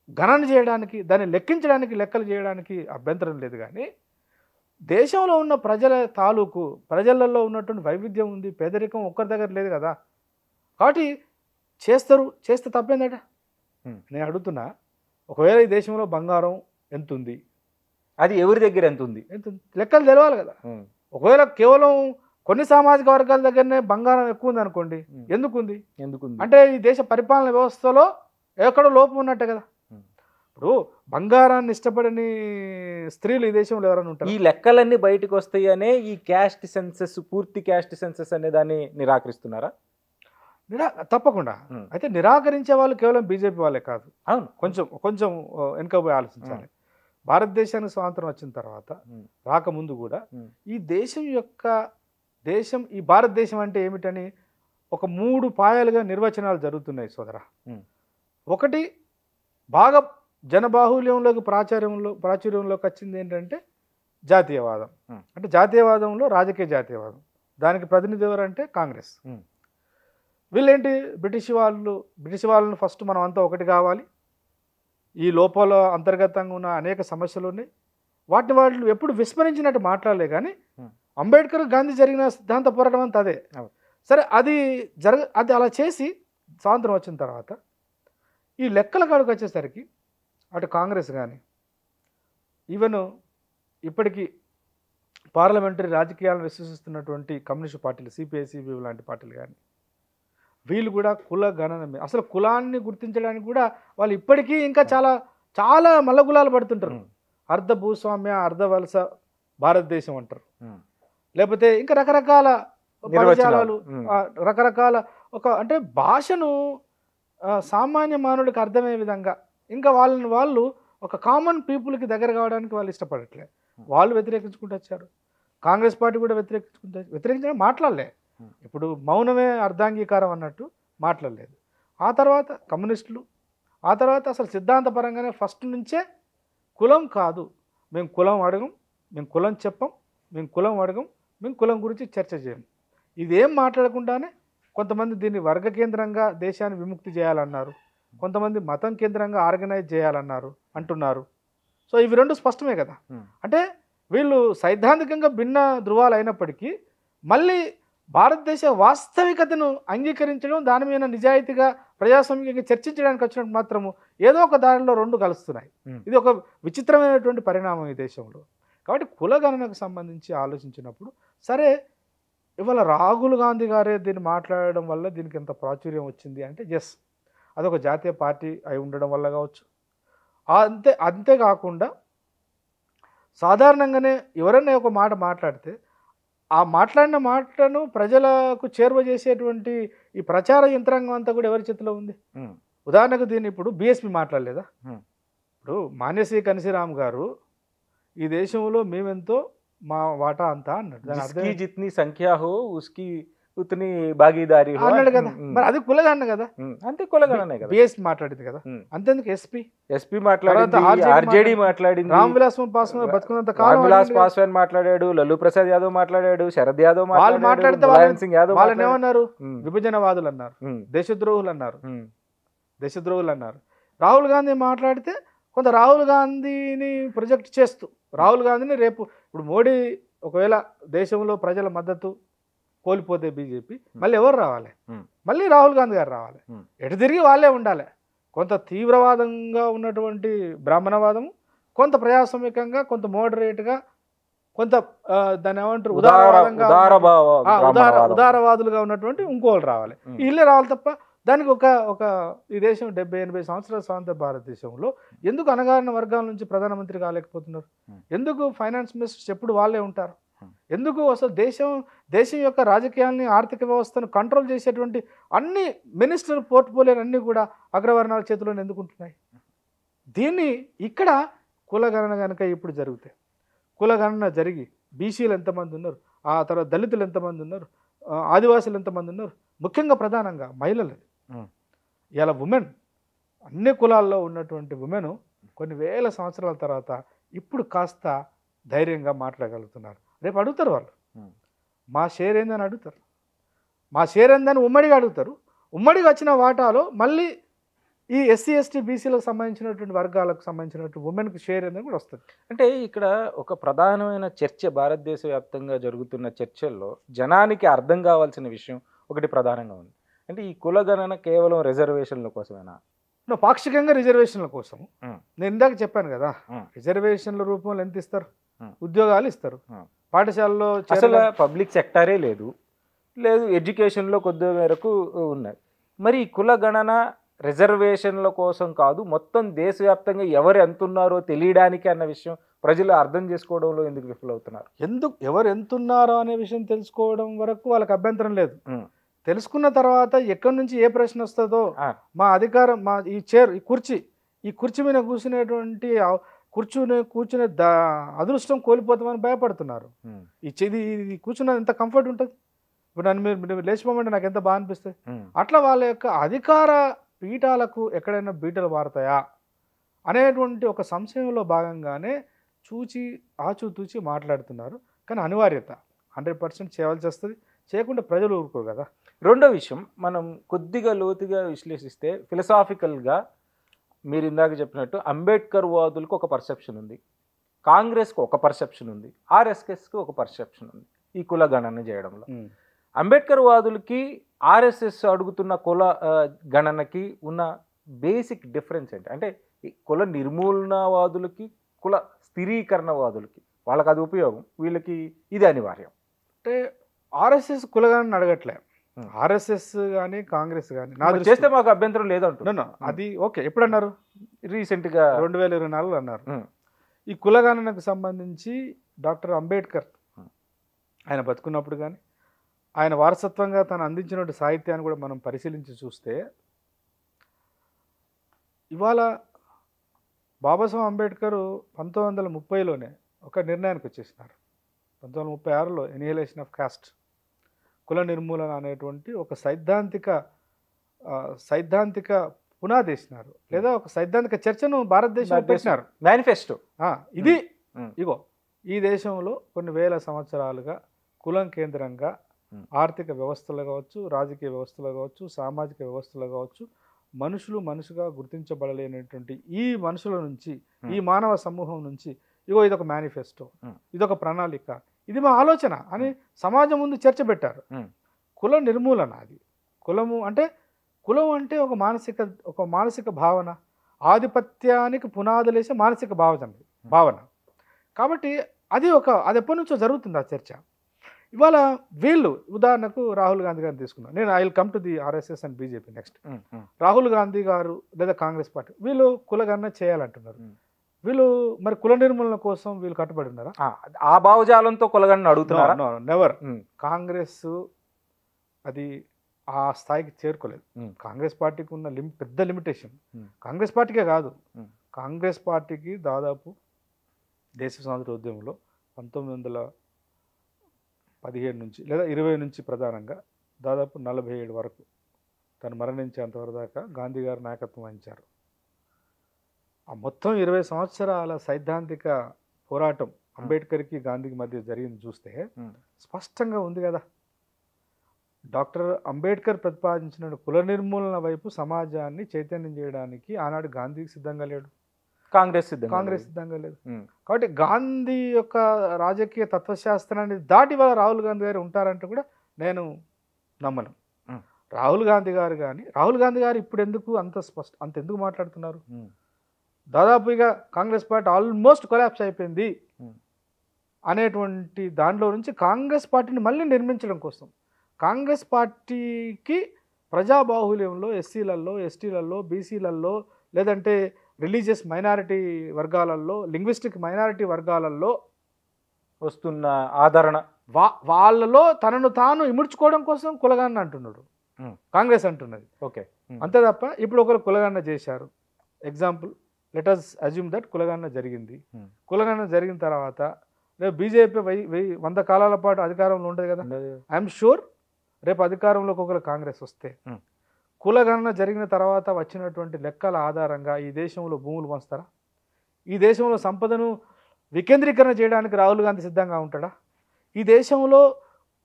గణన చేయడానికి, దాన్ని లెక్కించడానికి, లెక్కలు చేయడానికి అభ్యంతరం లేదు. కానీ దేశంలో ఉన్న ప్రజల తాలూకు ప్రజలలో ఉన్నటువంటి వైవిధ్యం ఉంది, పేదరికం ఒక్కరి దగ్గర లేదు కదా. కాబట్టి చేస్తే తప్పేందట. నేను అడుగుతున్నా, ఒకవేళ ఈ దేశంలో బంగారం ఎంత ఉంది, అది ఎవరి దగ్గర ఎంత ఉంది లెక్కలు తెలవాలి కదా. ఒకవేళ కేవలం కొన్ని సామాజిక వర్గాల దగ్గరనే బంగారం ఎక్కువ ఉంది అనుకోండి, ఎందుకుంది అంటే ఈ దేశ పరిపాలన వ్యవస్థలో ఎక్కడో లోపం ఉన్నట్టే కదా. ఇప్పుడు బంగారాన్ని ఇష్టపడని స్త్రీలు ఈ దేశంలో ఎవరైనా ఉంటారు? ఈ లెక్కలన్నీ బయటకు వస్తాయి అనే ఈ క్యాస్ట్ సెన్సెస్, పూర్తి క్యాస్ట్ సెన్సెస్ అనే దాన్ని నిరాకరిస్తున్నారా? తప్పకుండా. అయితే నిరాకరించే వాళ్ళు కేవలం బీజేపీ వాళ్ళే కాదు. అవును, కొంచెం వెనుకపోయి ఆలోచించాలి. భారతదేశానికి స్వాతంత్రం వచ్చిన తర్వాత, రాకముందు కూడా ఈ భారతదేశం అంటే ఏమిటని ఒక 3 పాయాలుగా నిర్వచనాలు జరుగుతున్నాయి సోదరా. ఒకటి, బాగా జనబాహుల్యంలోకి ప్రాచుర్యంలోకి వచ్చింది ఏంటంటే జాతీయవాదం. అంటే జాతీయవాదంలో రాజకీయ జాతీయవాదం, దానికి ప్రతినిధి ఎవరంటే కాంగ్రెస్. వీళ్ళేంటి, బ్రిటిష్ వాళ్ళను ఫస్ట్ మనం అంతా ఒకటి కావాలి, ఈ లోపల అంతర్గతంగా ఉన్న అనేక సమస్యలు ఉన్నాయి, వాటిని వాళ్ళు ఎప్పుడు విస్మరించినట్టు మాట్లాడలే. కానీ అంబేద్కర్, గాంధీ జరిగిన సిద్ధాంత పోరాటం అంతా అదే. సరే, అది అలా చేసి స్వాతంత్రం వచ్చిన తర్వాత ఈ లెక్కల కాడికి వచ్చేసరికి అటు కాంగ్రెస్ కానీ, ఈవెన్ ఇప్పటికీ పార్లమెంటరీ రాజకీయాలను విశ్వసిస్తున్నటువంటి కమ్యూనిస్ట్ పార్టీలు, సిపిఐ, సిపిఐ లాంటి పార్టీలు కానీ, వీళ్ళు కూడా కుల గణన, అసలు కులాన్ని గుర్తించడానికి కూడా వాళ్ళు ఇప్పటికీ ఇంకా చాలా మల్లగులాలు పడుతుంటారు. అర్ధ భూస్వామ్య, అర్ధ వలస భారతదేశం అంటారు. లేకపోతే ఇంకా రకరకాల పదజాలాలు, రకరకాల అంటే భాషను సామాన్య మానవుడికి అర్థమయ్యే విధంగా ఇంకా వాళ్ళు ఒక కామన్ పీపుల్కి దగ్గర కావడానికి వాళ్ళు ఇష్టపడట్లేదు. వాళ్ళు వ్యతిరేకించుకుంటూ వచ్చారు. కాంగ్రెస్ పార్టీ కూడా వ్యతిరేకించడం మాట్లాడలే. ఇప్పుడు మౌనమే అర్ధాంగీకారం అన్నట్టు మాట్లాడలేదు. ఆ తర్వాత కమ్యూనిస్టులు, ఆ తర్వాత అసలు సిద్ధాంతపరంగానే ఫస్ట్ నుంచే కులం కాదు, మేము కులం అడగం, మేము కులం చెప్పం, మేము కులం అడగం, మేము కులం గురించి చర్చ చేయం, ఇదేం మాట్లాడకుండానే కొంతమంది దీన్ని వర్గ కేంద్రంగా దేశాన్ని విముక్తి చేయాలన్నారు, కొంతమంది మతం కేంద్రంగా ఆర్గనైజ్ చేయాలన్నారు అంటున్నారు. సో ఇవి రెండు స్పష్టమే కదా. అంటే వీళ్ళు సైద్ధాంతికంగా భిన్న ధృవాలు అయినప్పటికీ మళ్ళీ భారతదేశ వాస్తవికతను అంగీకరించడం, దాని మీద నిజాయితీగా ప్రజాస్వామ్యంగా చర్చించడానికి వచ్చినట్టు మాత్రము ఏదో ఒక దారిలో రెండు కలుస్తున్నాయి. ఇది ఒక విచిత్రమైనటువంటి పరిణామం ఈ దేశంలో. కాబట్టి కులగణనకు సంబంధించి ఆలోచించినప్పుడు సరే, ఇవాళ రాహుల్ గాంధీ గారే దీన్ని మాట్లాడడం వల్ల దీనికి ఎంత ప్రాచుర్యం వచ్చింది అంటే ఎస్, అదొక జాతీయ పార్టీ అయి ఉండడం వల్ల కావచ్చు. అంతేకాకుండా సాధారణంగానే ఎవరైనా ఒక మాట మాట్లాడితే ఆ మాట్లాడిన మాటను ప్రజలకు చేరువ చేసేటువంటి ఈ ప్రచార యంత్రాంగం అంతా కూడా ఎవరి చేతిలో ఉంది? ఉదాహరణకు దీన్ని ఇప్పుడు బీఎస్పీ మాట్లాడలేదా? ఇప్పుడు మాన్యశ్రీ కనిశీరామ్ గారు ఈ దేశంలో మేమెంతో మా వాటా అంతా అన్నాడు. జిత్ని సంఖ్యా హో ఉస్కి ఉతని భాగీదారీ హో అన్నాడు కదా. మరి అది కులగణన కదా. అంతే, కులగణనే కదా. బీఎస్పీ మాట్లాడింది కదా. అంతేందుకు ఎస్పీ మాట్లాడింది, ఆర్జేడీ మాట్లాడింది, రామ్ విలాస్ పాస్వాన్ బతుకున్నంత కాలం రామ్ విలాస్ పాస్వాన్ మాట్లాడాడు, లల్లూ ప్రసాద్ యాదవ్ మాట్లాడాడు, శరద్ యాదవ్ మాట్లాడితే వాళ్ళని ఏమన్నారు? విభజనవాదులు అన్నారు, దేశద్రోహులు అన్నారు. రాహుల్ గాంధీ మాట్లాడితే కొంత రాహుల్ గాంధీని ప్రొజెక్ట్ చేస్తూ రాహుల్ గాంధీని రేపు ఇప్పుడు మోడీ ఒకవేళ దేశంలో ప్రజల మద్దతు కోల్పోతే బీజేపీ మళ్ళీ ఎవరు రావాలి? మళ్ళీ రాహుల్ గాంధీ గారు రావాలి. ఎటు తిరిగి వాళ్ళే ఉండాలి. కొంత తీవ్రవాదంగా ఉన్నటువంటి బ్రాహ్మణవాదము, కొంత ప్రజాస్వామికంగా, కొంత మోడరేట్గా, కొంత దాన్ని ఏమంటారు ఉదారవాదులుగా ఉన్నటువంటి ఇంకోళ్ళు రావాలి. వీళ్ళే రావాలి తప్ప దానికి ఒక ఒక ఈ దేశం 70-80 సంవత్సరాల స్వాతంత్ర భారతదేశంలో ఎందుకు అణగారిన వర్గాల నుంచి ప్రధానమంత్రి కాలేకపోతున్నారు? ఎందుకు ఫైనాన్స్ మినిస్టర్స్ ఎప్పుడు వాళ్ళే ఉంటారు? ఎందుకు అసలు దేశం యొక్క రాజకీయాల్ని, ఆర్థిక వ్యవస్థను కంట్రోల్ చేసేటువంటి అన్ని మినిస్టర్ పోర్ట్ఫోలియోలు అన్నీ కూడా అగ్రవర్ణాల చేతిలోనే ఎందుకు ఉంటున్నాయి? దీన్ని ఇక్కడ కులగణన కనుక ఇప్పుడు జరిగితే, కులగణన జరిగి బీసీలు ఎంతమంది ఉన్నారు, ఆ తర్వాత దళితులు ఎంతమంది ఉన్నారు, ఆదివాసులు ఎంతమంది ఉన్నారు, ముఖ్యంగా ప్రధానంగా మహిళలు, ఇలా ఉమెన్, అన్ని కులాల్లో ఉన్నటువంటి ఉమెన్ కొన్ని వేల సంవత్సరాల తర్వాత ఇప్పుడు కాస్త ధైర్యంగా మాట్లాడగలుగుతున్నారు. రేపు అడుగుతారు వాళ్ళు, మా షేర్ ఏందని అడుగుతారు, మా షేర్ ఏందని ఉమ్మడిగా అడుగుతారు. ఉమ్మడిగా వచ్చిన వాటాలో మళ్ళీ ఈ ఎస్సీ ఎస్టీ బీసీలకు సంబంధించినటువంటి వర్గాలకు సంబంధించినటువంటి ఉమెన్కి షేర్ అనేది కూడా వస్తుంది. అంటే ఇక్కడ ఒక ప్రధానమైన చర్చ భారతదేశ వ్యాప్తంగా జరుగుతున్న చర్చల్లో జనానికి అర్థం కావాల్సిన విషయం ఒకటి ప్రధానంగా ఉంది. అంటే ఈ కులగణన కేవలం రిజర్వేషన్ల కోసమేనా? పాక్షికంగా రిజర్వేషన్ల కోసం. నేను ఇందాక చెప్పాను కదా, రిజర్వేషన్ల రూపంలో ఎంత ఇస్తారు? ఉద్యోగాలు ఇస్తారు, పాఠశాలలో అసలు పబ్లిక్ సెక్టారే లేదు, ఎడ్యుకేషన్లో కొద్ది మేరకు ఉన్నాయి. మరి ఈ కులగణన రిజర్వేషన్ల కోసం కాదు, మొత్తం దేశవ్యాప్తంగా ఎవరు ఎంత ఉన్నారో తెలియడానికి అన్న విషయం ప్రజలు అర్థం చేసుకోవడంలో ఎందుకు విఫలవుతున్నారు? ఎవరు ఎంత ఉన్నారో అనే విషయం తెలుసుకోవడం వరకు వాళ్ళకి అభ్యంతరం లేదు. తెలుసుకున్న తర్వాత ఎక్కడి నుంచి ఏ ప్రశ్న వస్తుందో, మా అధికారం, మా ఈ చైర్, ఈ కుర్చీ మీద కూర్చునేటువంటి కూర్చునే అదృష్టం కోల్పోతామని భయపడుతున్నారు. ఇది కూర్చున్నది ఎంత కంఫర్ట్ ఉంటుంది. ఇప్పుడు నన్ను మీరు లేచిపోమంటే నాకు ఎంత బాగా అనిపిస్తుంది. అట్లా వాళ్ళ యొక్క అధికార పీఠాలకు ఎక్కడైనా బీటలు మారుతాయా అనేటువంటి ఒక సంశయంలో భాగంగానే ఆచూతూచి మాట్లాడుతున్నారు. కానీ అనివార్యత 100% చేయాల్సి వస్తుంది. చేయకుండా ప్రజలు ఊరుకోరు కదా. రెండో విషయం, మనం కొద్దిగా లోతుగా విశ్లేషిస్తే ఫిలసాఫికల్గా మీరు ఇందాక చెప్పినట్టు అంబేద్కర్ వాదులకు ఒక పర్సెప్షన్ ఉంది, కాంగ్రెస్కి ఒక పర్సెప్షన్ ఉంది, ఆర్ఎస్ఎస్కి ఒక పర్సెప్షన్ ఉంది ఈ కుల గణన చేయడంలో. అంబేద్కర్ వాదులకి ఆర్ఎస్ఎస్ అడుగుతున్న కుల గణనకి ఉన్న బేసిక్ డిఫరెన్స్ ఏంటి? అంటే కుల నిర్మూలనవాదులకి, కుల స్థిరీకరణవాదులకి వాళ్ళకి అది ఉపయోగం, వీళ్ళకి ఇది అనివార్యం. అంటే ఆర్ఎస్ఎస్ కులగణన అడగట్లే, ఆర్ఎస్ఎస్ కానీ కాంగ్రెస్ కానీ చేస్తే మాకు అభ్యంతరం లేదంటున్నాను. అది ఓకే. ఎప్పుడు అన్నారు? రీసెంట్గా 2024 అన్నారు. ఈ కులగణనకు సంబంధించి డాక్టర్ అంబేద్కర్ ఆయన బతుకున్నప్పుడు కానీ ఆయన వారసత్వంగా తను అందించిన సాహిత్యాన్ని కూడా మనం పరిశీలించి చూస్తే, ఇవాళ బాబాసాహెబ్ అంబేద్కర్ 1930లోనే ఒక నిర్ణయానికి వచ్చేసినారు. 1936లో ఎనిహిలేషన్ ఆఫ్ కాస్ట్, కుల నిర్మూలన అనేటువంటి ఒక సైద్ధాంతిక పునాది వేసినారు, లేదా ఒక సైద్ధాంతిక చర్చను భారతదేశంలో పెట్టినారు. మేనిఫెస్టో ఇది. ఇగో ఈ దేశంలో కొన్ని వేల సంవత్సరాలుగా కులం కేంద్రంగా ఆర్థిక వ్యవస్థలు కావచ్చు, రాజకీయ వ్యవస్థలు కావచ్చు, సామాజిక వ్యవస్థలు కావచ్చు, మనుషులుగా గుర్తించబడలేనటువంటి ఈ మనుషుల నుంచి, ఈ మానవ సమూహం నుంచి ఇగో ఇదొక మేనిఫెస్టో, ఇదొక ప్రణాళిక, ఇది మా ఆలోచన అని సమాజం ముందు చర్చ పెట్టారు. కుల నిర్మూలన అది. కులం అంటే ఒక మానసిక భావన, ఆధిపత్యానికి పునాదులేసే మానసిక భావన. కాబట్టి అది ఎప్పటి నుంచో జరుగుతుంది ఆ చర్చ. ఇవాళ వీళ్ళు ఉదాహరణకు రాహుల్ గాంధీ గారిని తీసుకున్నాను నేను. I will come to the RSS and BJP next. Rahul Gandhi గారు లేదా కాంగ్రెస్ పార్టీ వీళ్ళు కులగణన చేయాలంటున్నారు. వీళ్ళు మరి కుల నిర్మూలన కోసం వీళ్ళు కట్టుబడి ఉన్నారా? ఆ భావజాలంతో కులగణన అడుగుతున్నారా? నెవర్. కాంగ్రెస్ అది ఆ స్థాయికి చేరుకోలేదు. కాంగ్రెస్ పార్టీకి ఉన్న పెద్ద లిమిటేషన్ కాంగ్రెస్ పార్టీకే కాదు, కాంగ్రెస్ పార్టీకి దాదాపు దేశ స్వాతంత్ర ఉద్యమంలో 1917 నుంచి లేదా 20 నుంచి ప్రధానంగా దాదాపు 47 వరకు తను మరణించేంతవరకు దాకా గాంధీ గారు నాయకత్వం వహించారు. ఆ మొత్తం 20 సంవత్సరాల సైద్ధాంతిక పోరాటం అంబేద్కర్కి గాంధీకి మధ్య జరిగింది చూస్తే స్పష్టంగా ఉంది కదా. డాక్టర్ అంబేద్కర్ ప్రతిపాదించిన కుల నిర్మూలన వైపు సమాజాన్ని చైతన్యం చేయడానికి ఆనాడు గాంధీకి సిద్ధంగా లేడు, కాంగ్రెస్ సిద్ధంగా లేదు. కాబట్టి గాంధీ యొక్క రాజకీయ తత్వశాస్త్రాన్ని దాటి వాళ్ళ రాహుల్ గాంధీ గారు ఉంటారంటే కూడా నేను నమ్మను. రాహుల్ గాంధీ గారు ఇప్పుడు ఎందుకు అంత ఎందుకు మాట్లాడుతున్నారు? దాదాపుగా కాంగ్రెస్ పార్టీ ఆల్మోస్ట్ కొలాప్స్ అయిపోయింది అనేటువంటి దాంట్లో నుంచి కాంగ్రెస్ పార్టీని మళ్ళీ నిర్మించడం కోసం, కాంగ్రెస్ పార్టీకి ప్రజాబాహుల్యంలో ఎస్సీలలో, ఎస్టీలలో, బీసీలలో, లేదంటే రిలీజియస్ మైనారిటీ వర్గాలలో, లింగ్విస్టిక్ మైనారిటీ వర్గాలలో వస్తున్న ఆదరణ వాళ్ళలో తనను తాను ఇముడ్చుకోవడం కోసం కులగణన అంటున్నాడు కాంగ్రెస్ అంటున్నది. ఓకే, అంతే తప్ప ఇప్పుడు ఒకరు కులగణన చేశారు. Example, let us assume that కులగణన జరిగింది. కులగణన జరిగిన తర్వాత రేపు బీజేపీ 100 కాలాల పాటు అధికారంలో ఉండదు కదా. ఐఎమ్ షూర్ రేపు అధికారంలోకి ఒకరు కాంగ్రెస్ వస్తే కులగణన జరిగిన తర్వాత వచ్చినటువంటి లెక్కల ఆధారంగా ఈ దేశంలో భూములు పంచుతారా? ఈ దేశంలో సంపదను వికేంద్రీకరణ చేయడానికి రాహుల్ గాంధీ సిద్ధంగా ఉంటాడా? ఈ దేశంలో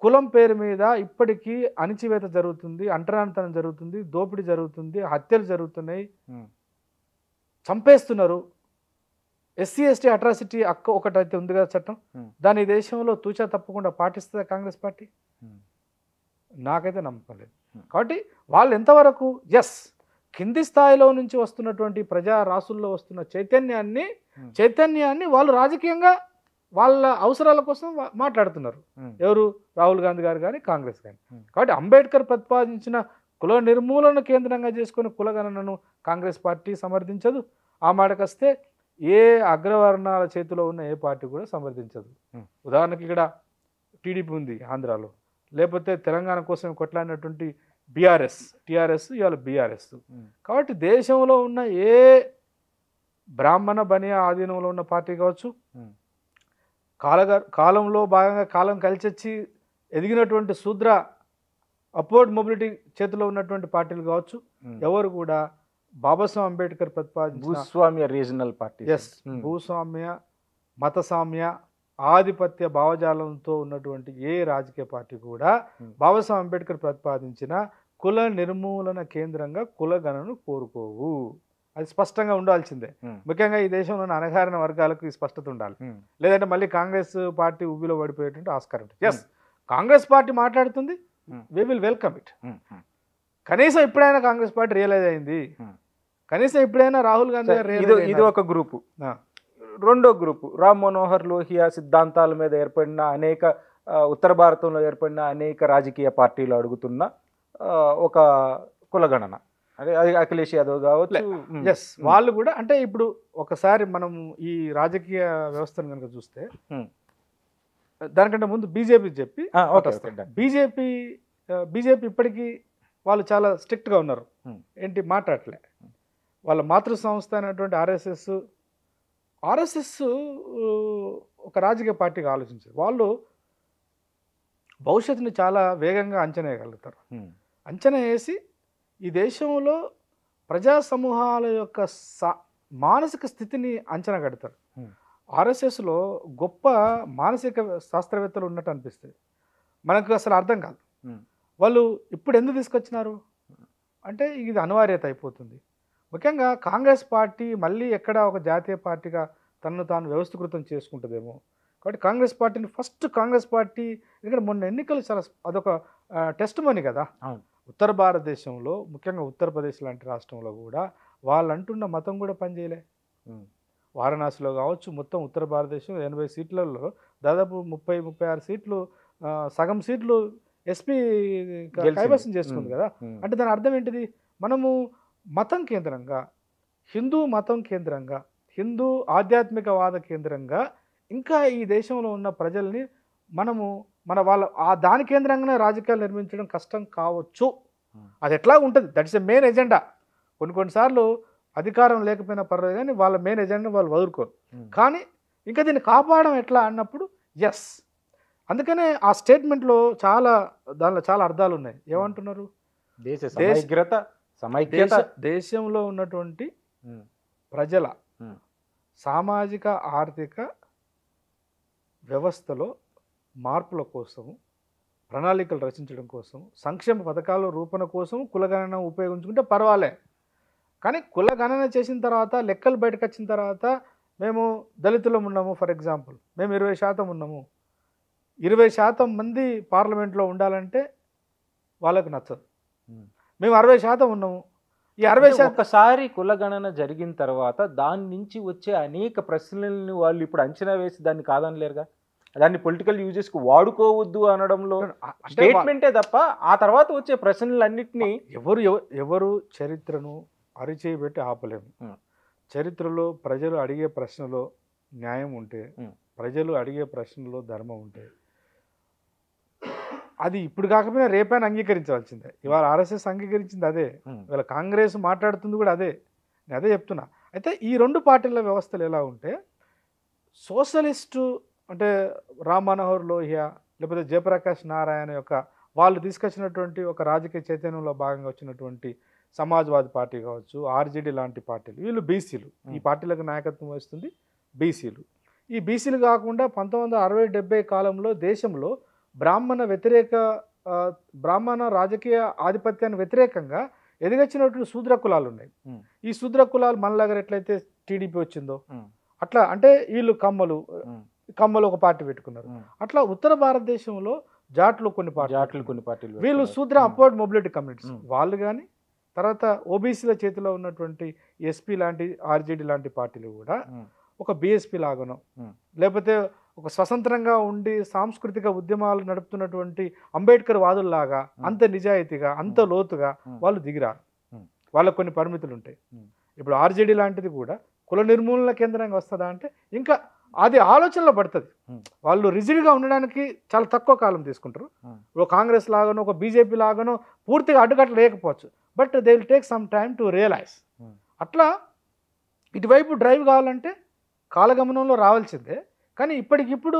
కులం పేరు మీద ఇప్పటికీ అణిచివేత జరుగుతుంది, అంటరానితనం జరుగుతుంది, దోపిడీ జరుగుతుంది, హత్యలు జరుగుతున్నాయి, చంపేస్తున్నారు. ఎస్సీ ఎస్టీ అట్రాసిటీ ఒకటైతే ఉంది కదా చట్టం, దాని ఈ దేశంలో తూచా తప్పకుండా పాటిస్తుందా కాంగ్రెస్ పార్టీ? నాకైతే నమ్మకం లేదు. కాబట్టి వాళ్ళు ఎంతవరకు కింది స్థాయిలో నుంచి వస్తున్నటువంటి ప్రజా రాసుల్లో వస్తున్న చైతన్యాన్ని వాళ్ళు రాజకీయంగా వాళ్ళ అవసరాల కోసం మాట్లాడుతున్నారు. ఎవరు? రాహుల్ గాంధీ గారు కానీ కాంగ్రెస్ కానీ. కాబట్టి అంబేద్కర్ ప్రతిపాదించిన కుల నిర్మూలన కేంద్రంగా చేసుకుని కులగణనను కాంగ్రెస్ పార్టీ సమర్థించదు. ఆ మాటకొస్తే ఏ అగ్రవర్ణాల చేతిలో ఉన్న ఏ పార్టీ కూడా సమర్థించదు. ఉదాహరణకి ఇక్కడ టీడీపీ ఉంది ఆంధ్రాలో, లేకపోతే తెలంగాణ కోసం కొట్లాడినటువంటి టీఆర్ఎస్ ఇవాళ బీఆర్ఎస్. కాబట్టి దేశంలో ఉన్న ఏ బ్రాహ్మణ బనియా ఆధీనంలో ఉన్న పార్టీ కావచ్చు, కాలంలో భాగంగా కాలం కలిసొచ్చి ఎదిగినటువంటి శూద్ర అప్వర్డ్ మొబిలిటీ చేతిలో ఉన్నటువంటి పార్టీలు కావచ్చు, ఎవరు కూడా బాబాసాహెబ్ అంబేద్కర్ ప్రతిపాదించిన భూస్వామ్య రీజనల్ పార్టీ, భూస్వామ్య, మతసామ్య, ఆధిపత్య భావజాలంతో ఉన్నటువంటి ఏ రాజకీయ పార్టీ కూడా బాబాసాహెబ్ అంబేద్కర్ ప్రతిపాదించిన కుల నిర్మూలన కేంద్రంగా కులగణను కోరుకోవు. అది స్పష్టంగా ఉండాల్సిందే. ముఖ్యంగా ఈ దేశంలో ఉన్న అణగారిన వర్గాలకు ఈ స్పష్టత ఉండాలి. లేదంటే మళ్ళీ కాంగ్రెస్ పార్టీ ఉబ్బిలో పడిపోయేటువంటి ఆస్కారం. కాంగ్రెస్ పార్టీ మాట్లాడుతుంది, వి విల్ వెల్కమ్ ఇట్. కనీసం ఇప్పుడైనా కాంగ్రెస్ పార్టీ రియలైజ్ అయింది, కనీసం ఇప్పుడైనా రాహుల్ గాంధీ గారు. ఇది ఒక గ్రూపు. రెండో గ్రూపు రామ్ మనోహర్ లోహియా సిద్ధాంతాల మీద ఏర్పడిన అనేక ఉత్తర భారతంలో ఏర్పడిన అనేక రాజకీయ పార్టీలు అడుగుతున్న ఒక కులగణన. అదే అది అఖిలేష్ యాదవ్ కావచ్చు. వాళ్ళు కూడా అంటే ఇప్పుడు ఒకసారి మనం ఈ రాజకీయ వ్యవస్థను కనుక చూస్తే దానికంటే ముందు బీజేపీ చెప్పి బీజేపీ ఇప్పటికీ వాళ్ళు చాలా స్ట్రిక్ట్గా ఉన్నారు. ఏంటి మాట్లాడలే. వాళ్ళ మాతృ సంస్థ అయినటువంటి ఆర్ఎస్ఎస్ ఒక రాజకీయ పార్టీగా ఆలోచించారు. వాళ్ళు భవిష్యత్తుని చాలా వేగంగా అంచనా వేయగలుగుతారు. అంచనా వేసి ఈ దేశంలో ప్రజా సమూహాల యొక్క మానసిక స్థితిని అంచనా కడతారు. ఆర్ఎస్ఎస్లో గొప్ప మానసిక శాస్త్రవేత్తలు ఉన్నట్టు అనిపిస్తుంది. మనకు అసలు అర్థం కాదు వాళ్ళు ఇప్పుడు ఎందుకు తీసుకొచ్చినారు అంటే ఇది అనివార్యత అయిపోతుంది. ముఖ్యంగా కాంగ్రెస్ పార్టీ మళ్ళీ ఎక్కడ ఒక జాతీయ పార్టీగా తనను తాను వ్యవస్థీకృతం చేసుకుంటుందేమో. కాబట్టి కాంగ్రెస్ పార్టీని కాంగ్రెస్ పార్టీ, ఎందుకంటే మొన్న ఎన్నికలు చాలా అదొక టెస్ట్ మనీ కదా. ఉత్తర భారతదేశంలో ముఖ్యంగా ఉత్తరప్రదేశ్ లాంటి రాష్ట్రంలో కూడా వాళ్ళు అంటున్న మతం కూడా పనిచేయలే. వారణాసిలో కావచ్చు, మొత్తం ఉత్తర భారతదేశం 80 సీట్లలో దాదాపు 30-36 సీట్లు, సగం సీట్లు ఎస్పీ కైవసం చేసుకుంది కదా. అంటే దాని అర్థం ఏంటిది? మనము మతం కేంద్రంగా, హిందూ మతం కేంద్రంగా, హిందూ ఆధ్యాత్మికవాద కేంద్రంగా ఇంకా ఈ దేశంలో ఉన్న ప్రజల్ని మనము దాని కేంద్రంగానే రాజకీయాలు నిర్మించడం కష్టం కావచ్చు. అది ఎట్లా ఉంటుంది, దట్స్ ఎ మెయిన్ ఎజెండా. కొన్నిసార్లు అధికారం లేకపోయినా పర్వాలేదు కానీ వాళ్ళ మెయిన్ ఎజెండా వాళ్ళు వదులుకోరు. కానీ ఇంకా దీన్ని కాపాడడం ఎట్లా అన్నప్పుడు అందుకనే ఆ స్టేట్మెంట్లో దానిలో చాలా అర్థాలు ఉన్నాయి. ఏమంటున్నారు? దేశంలో ఉన్నటువంటి ప్రజల సామాజిక ఆర్థిక వ్యవస్థలో మార్పుల కోసము, ప్రణాళికలు రచించడం కోసం, సంక్షేమ పథకాల రూపణ కోసం కులగణన ఉపయోగించుకుంటే పర్వాలే. కానీ కులగణన చేసిన తర్వాత, లెక్కలు బయటకు వచ్చిన తర్వాత మేము దళితులం ఉన్నాము, ఫర్ ఎగ్జాంపుల్ మేము 20% ఉన్నాము, 20% మంది పార్లమెంట్లో ఉండాలంటే వాళ్ళకు నచ్చదు. మేము 60% ఉన్నాము. ఈ 60% ఒకసారి కులగణన జరిగిన తర్వాత దాని నుంచి వచ్చే అనేక ప్రశ్నలను వాళ్ళు ఇప్పుడు అంచనా వేసి దాన్ని కాదనలేరుగా. దాన్ని పొలిటికల్ యూజెస్కి వాడుకోవద్దు అనడంలో అంటే స్టేట్మెంటే తప్ప ఆ తర్వాత వచ్చే ప్రశ్నలన్నింటినీ ఎవరు చరిత్రను అరిచేయబెట్టి ఆపలేము. చరిత్రలో ప్రజలు అడిగే ప్రశ్నలో న్యాయం ఉంటే, ప్రజలు అడిగే ప్రశ్నలో ధర్మం ఉంటే, అది ఇప్పుడు కాకపోయినా రేపైనా అంగీకరించవలసిందే. ఇవాళ ఆర్ఎస్ఎస్ అంగీకరించింది అదే, ఇవాళ కాంగ్రెస్ మాట్లాడుతుంది కూడా అదే. నేను అదే చెప్తున్నా. అయితే ఈ రెండు పార్టీల వ్యవస్థలు ఎలా ఉంటే, సోషలిస్టు అంటే రామ్ మనోహర్ లోహియా లేకపోతే జయప్రకాష్ నారాయణ యొక్క వాళ్ళు తీసుకొచ్చినటువంటి ఒక రాజకీయ చైతన్యంలో భాగంగా వచ్చినటువంటి సమాజ్వాదీ పార్టీ కావచ్చు, ఆర్జేడీ లాంటి పార్టీలు, వీళ్ళు బీసీలు. ఈ పార్టీలకు నాయకత్వం వహిస్తుంది బీసీలు. ఈ బీసీలు కాకుండా 1960-70 కాలంలో దేశంలో బ్రాహ్మణ రాజకీయ ఆధిపత్యానికి వ్యతిరేకంగా ఎదిగొచ్చినటువంటి శూద్ర కులాలు ఉన్నాయి. ఈ శూద్ర కులాలు మనలాగా ఎట్లయితే టీడీపీ వచ్చిందో అట్లా, అంటే వీళ్ళు కమ్మలు ఒక పార్టీ పెట్టుకున్నారు. అట్లా ఉత్తర భారతదేశంలో జాట్లు కొన్ని పార్టీలు, వీళ్ళు శూద్ర అప్వర్డ్ మొబిలిటీ కమ్యూనిటీస్ వాళ్ళు కానీ, తర్వాత ఓబీసీల చేతిలో ఉన్నటువంటి ఎస్పీ లాంటి ఆర్జేడీ లాంటి పార్టీలు కూడా ఒక బీఎస్పీ లాగానో లేకపోతే ఒక స్వతంత్రంగా ఉండి సాంస్కృతిక ఉద్యమాలు నడుపుతున్నటువంటి అంబేద్కర్ వాదుల్లాగా అంత నిజాయితీగా అంత లోతుగా వాళ్ళు దిగిరారు. వాళ్ళకు కొన్ని పరిమితులు ఉంటాయి. ఇప్పుడు ఆర్జేడీ లాంటిది కూడా కుల నిర్మూలన కేంద్రంగా వస్తుందా అంటే ఇంకా అది ఆలోచనలో పడుతుంది. వాళ్ళు రిజిడ్గా ఉండడానికి చాలా తక్కువ కాలం తీసుకుంటారు. ఇప్పుడు కాంగ్రెస్ లాగానో ఒక బీజేపీ లాగానో పూర్తిగా అడ్డుకట్ట లేకపోవచ్చు, but they will take some time to realize. అట్లా ఇటువైపు డ్రైవ్ కావాలంటే కాలగమనంలో రావాల్సిందే. కానీ ఇప్పటికిప్పుడు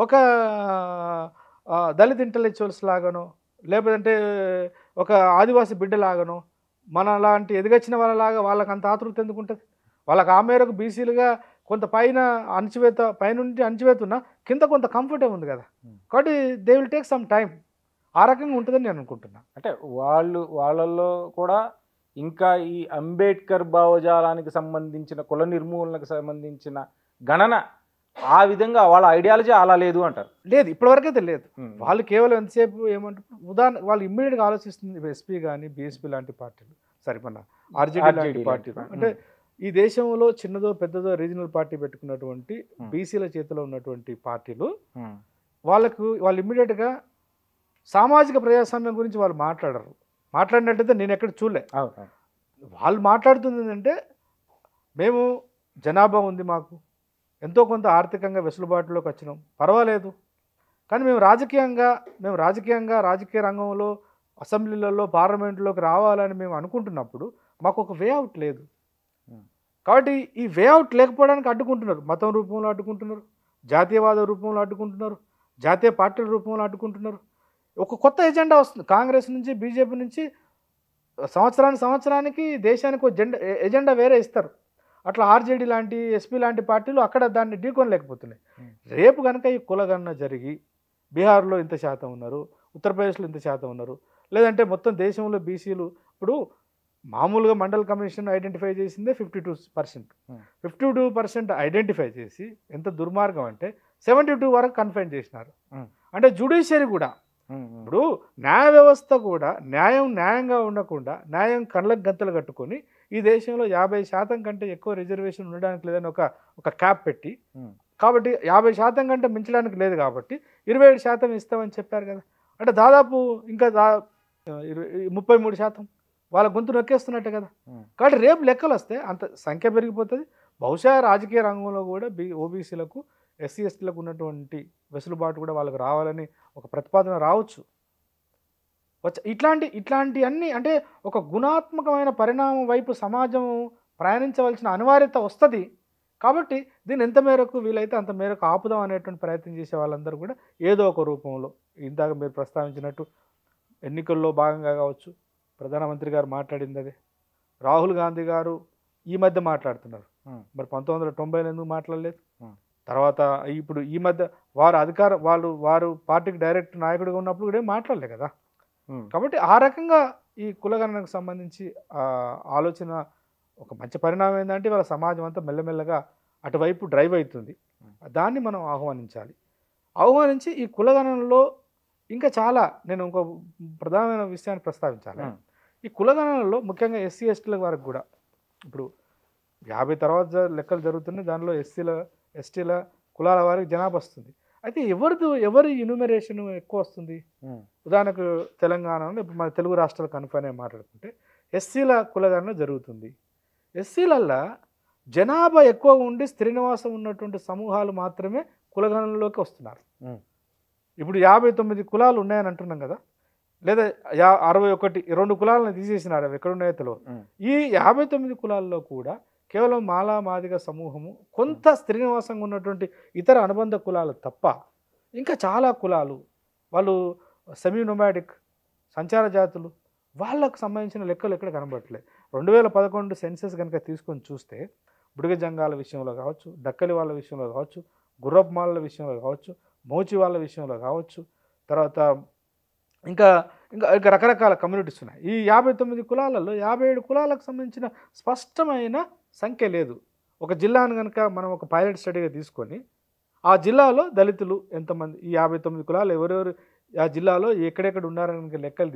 ఒక దళిత ఇంటలెక్చువల్స్ లాగానో లేకపోతే ఒక ఆదివాసీ బిడ్డలాగానో మన లాంటి ఎదిగొచ్చిన వాళ్ళలాగా వాళ్ళకి అంత ఆతృత ఎందుకు ఉంటుంది? వాళ్ళకి ఆ మేరకు బీసీలుగా కొంత పైనుండి అణచివేత ఉన్నా కింద కొంత కంఫర్టే ఉంది కదా. కాబట్టి they will take some time. ఆ రకంగా ఉంటుందని నేను అనుకుంటున్నా. అంటే వాళ్ళల్లో కూడా ఇంకా ఈ అంబేద్కర్ భావజాలానికి సంబంధించిన కుల నిర్మూలనకు సంబంధించిన గణన ఆ విధంగా వాళ్ళ ఐడియాలజీ అలా లేదు అంటారు. లేదు, ఇప్పటివరకైతే లేదు. వాళ్ళు కేవలం ఎంతసేపు ఏమంటారు, ఉదాహరణ వాళ్ళు ఇమ్మీడియట్గా ఆలోచిస్తుంది ఎస్పీ కానీ బీఎస్పీ లాంటి పార్టీలు, సరిపడిన ఆర్జేడీ లాంటి పార్టీలు. అంటే ఈ దేశంలో చిన్నదో పెద్దదో రీజనల్ పార్టీ పెట్టుకున్నటువంటి బీసీల చేతిలో ఉన్నటువంటి పార్టీలు వాళ్ళు ఇమ్మీడియట్గా సామాజిక ప్రజాస్వామ్యం గురించి వాళ్ళు మాట్లాడినట్టయితే నేను ఎక్కడ చూడలే. వాళ్ళు మాట్లాడుతుంది ఏంటంటే, మేము జనాభా ఉంది, మాకు ఎంతో కొంత ఆర్థికంగా వెసులుబాటులోకి వచ్చినాం, పర్వాలేదు, కానీ మేము రాజకీయ రంగంలో అసెంబ్లీలలో పార్లమెంట్లోకి రావాలని మేము అనుకుంటున్నప్పుడు మాకు ఒక వే అవుట్ లేదు. కాబట్టి ఈ వే అవుట్ లేకపోవడానికి అడ్డుకుంటున్నారు. మతం రూపంలో అడ్డుకుంటున్నారు, జాతీయవాద రూపంలో అడ్డుకుంటున్నారు, జాతీయ పార్టీల రూపంలో అడ్డుకుంటున్నారు. ఒక కొత్త ఎజెండా వస్తుంది కాంగ్రెస్ నుంచి, బీజేపీ నుంచి. సంవత్సరానికి దేశానికి ఒక ఎజెండా వేరే ఇస్తారు. అట్లా ఆర్జేడీ లాంటి ఎస్పీ లాంటి పార్టీలు అక్కడ దాన్ని ఢీకొనలేకపోతున్నాయి. రేపు కనుక ఈ కులగణన జరిగి బీహార్లో ఇంత శాతం ఉన్నారు, ఉత్తరప్రదేశ్లో ఇంత శాతం ఉన్నారు, లేదంటే మొత్తం దేశంలో బీసీలు ఇప్పుడు మామూలుగా మండల్ కమిషన్ ఐడెంటిఫై చేసిందే 52%. 52% ఐడెంటిఫై చేసి ఎంత దుర్మార్గం అంటే 72 వరకు కన్ఫైన్ చేసినారు. అంటే జ్యుడిషియరీ కూడా, ఇప్పుడు న్యాయ వ్యవస్థ కూడా న్యాయంగా ఉండకుండా న్యాయం కళ్ళకు గంతలు కట్టుకొని ఈ దేశంలో 50% కంటే ఎక్కువ రిజర్వేషన్ ఉండడానికి లేదని ఒక క్యాప్ పెట్టి, కాబట్టి 50% కంటే మించడానికి లేదు కాబట్టి 27% ఇస్తామని చెప్పారు కదా. అంటే దాదాపు ఇంకా 33% వాళ్ళ గొంతు నొక్కేస్తున్నట్టే కదా. కాబట్టి రేపు లెక్కలు వస్తే అంత సంఖ్య పెరిగిపోతుంది. బహుశా రాజకీయ రంగంలో కూడా ఓబీసీలకు ఎస్సీ ఎస్టీలకు ఉన్నటువంటి వెసులుబాటు కూడా వాళ్ళకు రావాలని ఒక ప్రతిపాదన రావచ్చు. ఇట్లాంటి అన్నీ అంటే ఒక గుణాత్మకమైన పరిణామం వైపు సమాజం ప్రయాణించవలసిన అనివార్యత వస్తుంది. కాబట్టి దీన్ని ఎంత మేరకు వీలైతే అంత మేరకు ఆపుదాం అనేటువంటి ప్రయత్నం చేసే వాళ్ళందరూ కూడా ఏదో ఒక రూపంలో, ఇందాక మీరు ప్రస్తావించినట్టు ఎన్నికల్లో భాగంగా కావచ్చు, ప్రధానమంత్రి గారు మాట్లాడింది అదే, రాహుల్ గాంధీ గారు ఈ మధ్య మాట్లాడుతున్నారు, మరి 1990లో ఎందుకు మాట్లాడలేదు? తర్వాత ఇప్పుడు ఈ మధ్య వారు పార్టీకి డైరెక్ట్ నాయకుడిగా ఉన్నప్పుడు కూడా మాట్లాడలే కదా. కాబట్టి ఆ రకంగా ఈ కులగణనకు సంబంధించి ఆలోచన ఒక మంచి పరిణామం ఏంటంటే వాళ్ళ సమాజం అంతా మెల్లమెల్లగా అటువైపు డ్రైవ్ అవుతుంది. దాన్ని మనం ఆహ్వానించి ఈ కులగణనలో ఇంకా చాలా నేను ఇంకో ప్రధానమైన విషయాన్ని ప్రస్తావించాలి. ఈ కులగణనలో ముఖ్యంగా ఎస్సీ ఎస్టీల వరకు కూడా ఇప్పుడు 50 తర్వాత లెక్కలు జరుగుతున్నాయి. దానిలో ఎస్సీల ఎస్టీల కులాల వారికి జనాభా వస్తుంది. అయితే ఎవరి ఇన్యూమరేషన్ ఎక్కువ వస్తుంది? ఉదాహరణకు తెలంగాణలో ఇప్పుడు మన తెలుగు రాష్ట్రాలు కన్ఫైన్ అయ్యి మాట్లాడుకుంటే ఎస్సీల కులగణన జరుగుతుంది. ఎస్సీలల్లో జనాభా ఎక్కువ ఉండి స్త్రీ నివాసం ఉన్నటువంటి సమూహాలు మాత్రమే కులగణనలోకి వస్తున్నారు. ఇప్పుడు 59 కులాలు ఉన్నాయని అంటున్నాం కదా, లేదా 61 2 కులాలను తీసేసినారు, అవి ఎక్కడున్నాయో తెలియదు. ఈ 59 కులాల్లో కూడా కేవలం మాలా మాదిగ సమూహము, కొంత స్త్రీ నివాసంగా ఉన్నటువంటి ఇతర అనుబంధ కులాలు తప్ప ఇంకా చాలా కులాలు, వాళ్ళు సెమీ నొమాడిక్ సంచార జాతులు, వాళ్ళకు సంబంధించిన లెక్కలు ఎక్కడ కనబడట్లేదు. 2011 సెన్సెస్ కనుక తీసుకొని చూస్తే బుడిగ జంగాల విషయంలో కావచ్చు, డక్కలి వాళ్ళ విషయంలో కావచ్చు, గుర్రపు మాలల విషయంలో కావచ్చు, మోచి వాళ్ళ విషయంలో కావచ్చు, తర్వాత ఇంకా ఇంకా ఇంకా రకరకాల కమ్యూనిటీస్ ఉన్నాయి. ఈ 59 కులాలలో 57 కులాలకు సంబంధించిన స్పష్టమైన సంఖ్య లేదు. ఒక జిల్లాను కనుక మనం ఒక పైలట్ స్టడీగా తీసుకొని ఆ జిల్లాలో దళితులు ఎంతమంది, ఈ 59 కులాలు ఎవరెవరు ఆ జిల్లాలో ఎక్కడెక్కడ ఉన్నారని కనుక లెక్కలు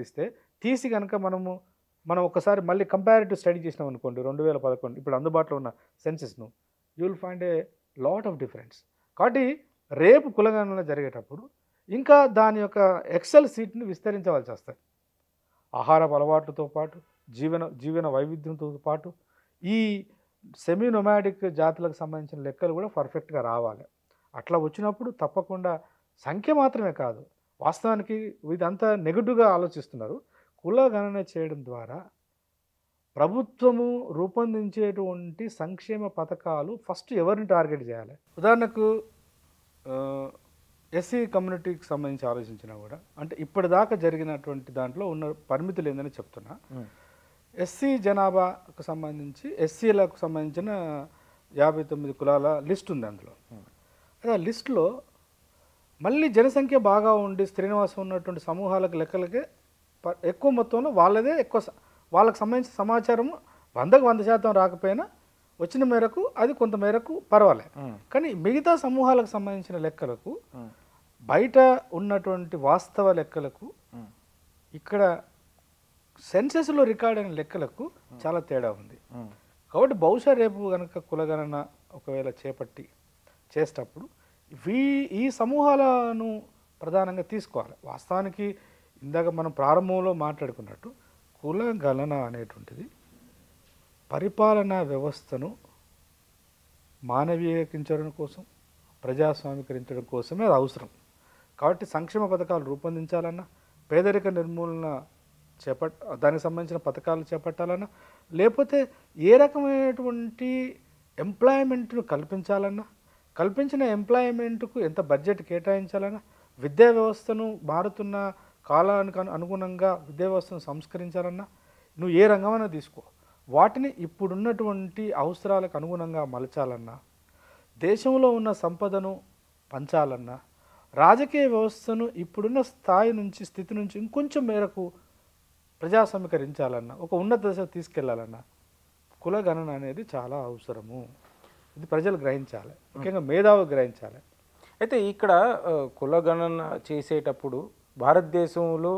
తీసి కనుక మనం ఒకసారి మళ్ళీ కంపారిటివ్ స్టడీ చేసినాం అనుకోండి 2011 ఇప్పుడు అందుబాటులో ఉన్న సెన్సెస్ను, you will find a lot of difference. కాబట్టి రేపు కులగణన జరిగేటప్పుడు ఇంకా దాని యొక్క ఎక్సెల్ సీట్ని విస్తరించవలసి వస్తుంది. ఆహారపు అలవాట్లతో పాటు జీవన వైవిధ్యంతో పాటు ఈ సెమీ నొమాడిక్ జాతులకు సంబంధించిన లెక్కలు కూడా పర్ఫెక్ట్గా రావాలి. అట్లా వచ్చినప్పుడు తప్పకుండా సంఖ్య మాత్రమే కాదు, వాస్తవానికి ఇదంతా నెగటివ్గా ఆలోచిస్తున్నారు. కుల గణన చేయడం ద్వారా ప్రభుత్వము రూపొందించేటువంటి సంక్షేమ పథకాలు ఫస్ట్ ఎవరిని టార్గెట్ చేయాలి? ఉదాహరణకు ఎస్సీ కమ్యూనిటీకి సంబంధించి ఆలోచించినా కూడా, అంటే ఇప్పటిదాకా జరిగినటువంటి దాంట్లో ఉన్న పరిమితులు ఏందని చెప్తున్నా. ఎస్సీ జనాభాకు సంబంధించి ఎస్సీలకు సంబంధించిన 59 కులాల లిస్ట్ ఉంది అందులో. అదే ఆ లిస్టులో మళ్ళీ జనసంఖ్య బాగా ఉండి శ్రీనివాసం ఉన్నటువంటి సమూహాలకు లెక్కలకే ఎక్కువ మొత్తంలో వాళ్ళదే ఎక్కువ, వాళ్ళకి సంబంధించిన సమాచారము 100కు 100% రాకపోయినా వచ్చిన మేరకు అది కొంత మేరకు పర్వాలే. కానీ మిగతా సమూహాలకు సంబంధించిన లెక్కలకు, బయట ఉన్నటువంటి వాస్తవ లెక్కలకు, ఇక్కడ సెన్సెస్లో రికార్డ్ అయిన లెక్కలకు చాలా తేడా ఉంది. కాబట్టి బహుశా రేపు కనుక కులగణన ఒకవేళ చేసేటప్పుడు ఈ సమూహాలను ప్రధానంగా తీసుకోవాలి. వాస్తవానికి ఇందాక మనం ప్రారంభంలో మాట్లాడుకున్నట్టు కులగణన అనేటువంటిది పరిపాలనా వ్యవస్థను మానవీకరించడం కోసం, ప్రజాస్వామీకరించడం కోసమే అది అవసరం. కాబట్టి సంక్షేమ పథకాలు రూపొందించాలన్నా, పేదరిక నిర్మూలన దానికి సంబంధించిన పథకాలు చేపట్టాలన్నా, లేకపోతే ఏ రకమైనటువంటి ఎంప్లాయ్మెంట్ను కల్పించాలన్నా, కల్పించిన ఎంప్లాయ్మెంట్కు ఎంత బడ్జెట్ కేటాయించాలన్నా, విద్యా వ్యవస్థను మారుతున్న కాలానికి అనుగుణంగా విద్యా వ్యవస్థను సంస్కరించాలన్నా, నువ్వు ఏ రంగమైనా తీసుకో, వాటిని ఇప్పుడున్నటువంటి అవసరాలకు అనుగుణంగా మలచాలన్నా, దేశంలో ఉన్న సంపదను పంచాలన్నా, రాజకీయ వ్యవస్థను ఇప్పుడున్న స్థితి నుంచి ఇంకొంచెం మేరకు ప్రజాస్వామీకరించాలన్నా, ఒక ఉన్నత దశ తీసుకెళ్లాలన్నా కులగణన అనేది చాలా అవసరము. ఇది ప్రజలు గ్రహించాలి, ముఖ్యంగా మేధావులు గ్రహించాలి. అయితే ఇక్కడ కులగణన చేసేటప్పుడు భారతదేశంలో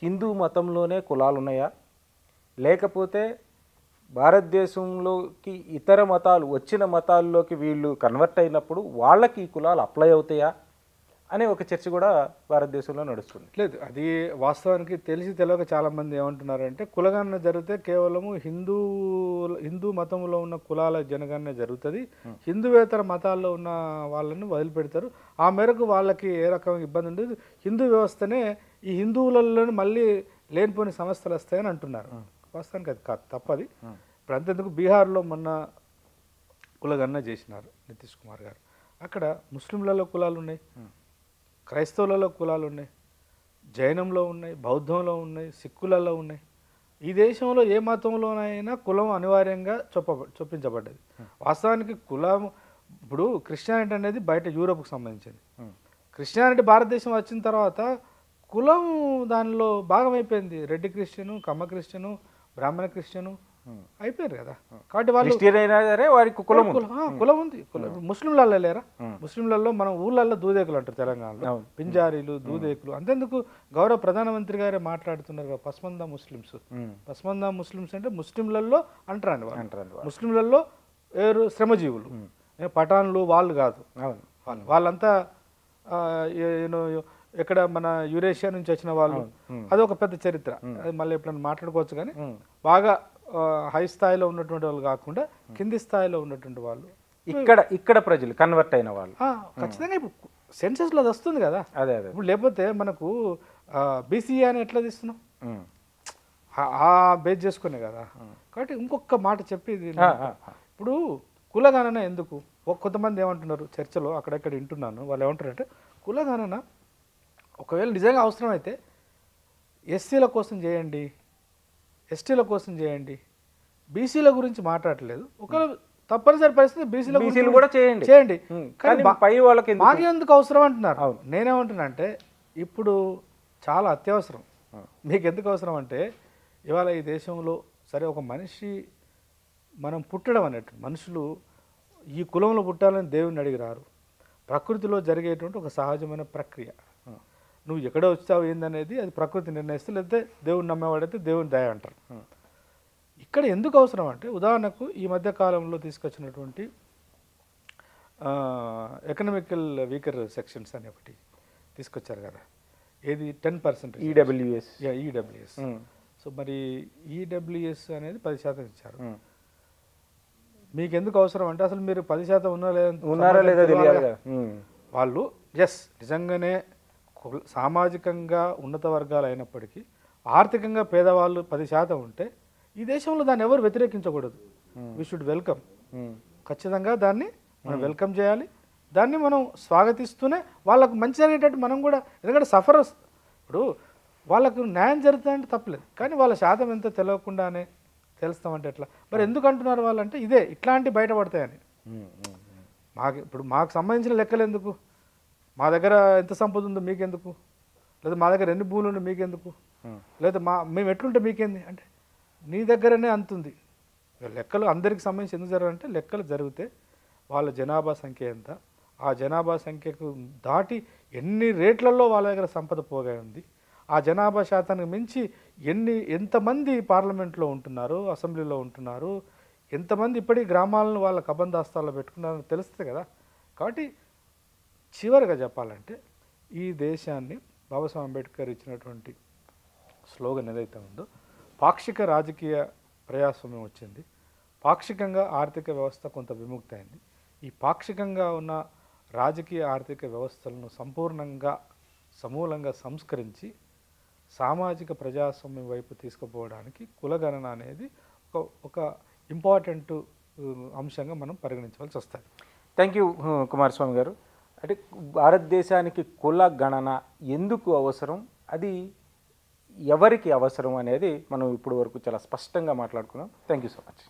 హిందూ మతంలోనే కులాలు ఉన్నాయా, లేకపోతే భారతదేశంలోకి ఇతర మతాలు వచ్చిన మతాల్లోకి వీళ్ళు కన్వర్ట్ అయినప్పుడు వాళ్ళకి ఈ కులాలు అప్లై అవుతాయా అనే ఒక చర్చ కూడా భారతదేశంలో నడుస్తుంది. లేదు, అది వాస్తవానికి తెలియక చాలామంది ఏమంటున్నారంటే కులగణన జరిగితే కేవలము హిందూ మతంలో ఉన్న కులాల జనగణన జరుగుతుంది, హిందూవేతర మతాల్లో ఉన్న వాళ్ళని వదిలిపెడతారు, ఆ మేరకు వాళ్ళకి ఏ రకమైన ఇబ్బంది ఉండదు, హిందూ వ్యవస్థనే ఈ హిందువులలో మళ్ళీ లేనిపోని సమస్యలు వస్తాయని అంటున్నారు. వాస్తవానికి అది కాదు, తప్పది. ఇప్పుడు అంతెందుకు బీహార్లో మొన్న కులగణన చేసినారు నితీష్ కుమార్ గారు. అక్కడ ముస్లింలలో కులాలు ఉన్నాయి, క్రైస్తవులలో కులాలు ఉన్నాయి, జైనంలో ఉన్నాయి, బౌద్ధంలో ఉన్నాయి, సిక్కులలో ఉన్నాయి. ఈ దేశంలో ఏ మతంలోనైనా కులం అనివార్యంగా చొప్పించబడ్డది. వాస్తవానికి కులం ఇప్పుడు క్రిస్టియానిటీ అనేది బయట యూరోప్కి సంబంధించింది. క్రిస్టియానిటీ భారతదేశం వచ్చిన తర్వాత కులం దానిలో భాగమైపోయింది. రెడ్డి క్రిస్టియను, కమ్మ క్రిస్టియను, బ్రాహ్మణ క్రిస్టియను అయిపోయారు కదా. కాబట్టి వారికి కులం ఉంది. ముస్లింలలో లేరా? ముస్లింలలో మనం ఊళ్ళల్లో దూదేకులు అంటారు తెలంగాణలో, పింజారీలు, దూదేకులు. అంతేందుకు గౌరవ ప్రధానమంత్రి గారే మాట్లాడుతున్నారు కదా, పస్మందా ముస్లిమ్స్. పస్మందా ముస్లిమ్స్ అంటే ముస్లింలలో అంటారండి వాళ్ళు. ముస్లింలలో శ్రమజీవులు, పఠాన్లు వాళ్ళు కాదు. వాళ్ళంతా యూనో ఎక్కడ మన యురేషియా నుంచి వచ్చిన వాళ్ళు, అది ఒక పెద్ద చరిత్ర. అది మళ్ళీ ఎప్పుడైనా మాట్లాడుకోవచ్చు. కానీ బాగా హై స్థాయిలో ఉన్నటువంటి వాళ్ళు కాకుండా కింది స్థాయిలో ఉన్నటువంటి వాళ్ళు, ఇక్కడ ప్రజలు కన్వర్ట్ అయిన వాళ్ళు ఖచ్చితంగా ఇప్పుడు సెన్సెస్లో అది వస్తుంది కదా. అదే అదే ఇప్పుడు లేకపోతే మనకు బీసీఏ అని ఎట్లా తీస్తున్నాం, ఆ బేస్ చేసుకునే కదా. కాబట్టి ఇంకొక మాట చెప్పి ఇప్పుడు కులగణన ఎందుకు, కొంతమంది ఏమంటున్నారు చర్చలో అక్కడెక్కడ వింటున్నాను, వాళ్ళు ఏమంటారంటే కులగణన ఒకవేళ నిజంగా అవసరమైతే ఎస్సీల కోసం చేయండి, ఎస్టీల కోసం చేయండి, బీసీల గురించి మాట్లాడలేదు. ఒకవేళ తప్పనిసరి పరిస్థితి బీసీలు కూడా చేయండి, కానీ పై వాళ్ళకి మాకు ఎందుకు అవసరం అంటున్నారు. నేనేమంటున్నా అంటే ఇప్పుడు చాలా అత్యవసరం. మీకు ఎందుకు అవసరం అంటే ఇవాళ ఈ దేశంలో సరే ఒక మనిషి మనం పుట్టడం అన్నట్టు, మనుషులు ఈ కులంలో పుట్టాలని దేవుడిని అడిగిరారు. ప్రకృతిలో జరిగేటువంటి ఒక సహజమైన ప్రక్రియ. నువ్వు ఎక్కడ వచ్చావు ఏందనేది అది ప్రకృతి నిర్ణయిస్తే, లేకపోతే దేవుడిని నమ్మేవాడైతే దేవుని దయ అంటారు. ఇక్కడ ఎందుకు అవసరం అంటే ఉదాహరణకు ఈ మధ్య కాలంలో తీసుకొచ్చినటువంటి ఎకనామికల్ వీకర్ సెక్షన్స్ అని ఒకటి తీసుకొచ్చారు కదా, ఏది 10% ఈడబ్ల్యూఎస్. సో మరి ఈడబ్ల్యూఎస్ అనేది 10% ఇచ్చారు. మీకు ఎందుకు అవసరం అంటే అసలు మీరు 10% ఉన్నారా లేదా తెలియాలి. వాళ్ళు నిజంగానే సామాజికంగా ఉన్నత వర్గాలు అయినప్పటికీ ఆర్థికంగా పేదవాళ్ళు 10% ఉంటే ఈ దేశంలో దాన్ని ఎవరు వ్యతిరేకించకూడదు. We should welcome. ఖచ్చితంగా దాన్ని మనం వెల్కమ్ చేయాలి. దాన్ని మనం స్వాగతిస్తూనే వాళ్ళకు మంచి జరిగేటట్టు మనం కూడా, ఎందుకంటే సఫరర్స్ ఇప్పుడు వాళ్ళకు న్యాయం జరుగుతుందంటే తప్పలేదు, కానీ వాళ్ళ శాతం ఎంతో తెలియకుండానే తెలుస్తామంటే ఎట్లా. మరి ఎందుకు అంటున్నారు వాళ్ళంటే ఇదే ఇట్లాంటివి బయటపడతాయని. మాకు సంబంధించిన లెక్కలు ఎందుకు, మా దగ్గర ఎంత సంపద ఉందో మీకెందుకు, లేదా మా దగ్గర ఎన్ని భూములు ఉందో మీకెందుకు, లేదా మేము ఎట్లుంటే మీకేంది అంటే నీ దగ్గరనే అంతుంది. లెక్కలు అందరికి సంబంధించి ఎందుకు జరగాలంటే లెక్కలు జరిగితే వాళ్ళ జనాభా సంఖ్య ఎంత, ఆ జనాభా సంఖ్యకు దాటి ఎన్ని రేట్లలో వాళ్ళ దగ్గర సంపద పోగా ఉంది, ఆ జనాభా శాతానికి మించి ఎంతమంది పార్లమెంట్లో ఉంటున్నారు, అసెంబ్లీలో ఉంటున్నారు, ఎంతమంది ఇప్పటికీ గ్రామాలను వాళ్ళ కబందాస్తాల్లో పెట్టుకున్నారని తెలుస్తుంది కదా. కాబట్టి చివరిగా చెప్పాలంటే ఈ దేశాన్ని బాబాసాహెబ్ అంబేద్కర్ ఇచ్చినటువంటి స్లోగన్ ఏదైతే ఉందో, పాక్షిక రాజకీయ ప్రజాస్వామ్యం వచ్చింది, పాక్షికంగా ఆర్థిక వ్యవస్థ కొంత విముక్తి అయింది. ఈ పాక్షికంగా ఉన్న రాజకీయ ఆర్థిక వ్యవస్థలను సంపూర్ణంగా సమూలంగా సంస్కరించి సామాజిక ప్రజాస్వామ్యం వైపు తీసుకుపోవడానికి కులగణన అనేది ఒక ఇంపార్టెంట్ అంశంగా మనం పరిగణించవలసి వస్తుంది. థ్యాంక్ యూ కుమారస్వామి గారు. అంటే భారతదేశానికి కుల గణన ఎందుకు అవసరం, అది ఎవరికి అవసరం అనేది మనం ఇప్పుడు వరకు చాలా స్పష్టంగా మాట్లాడుకున్నాం. Thank you so much.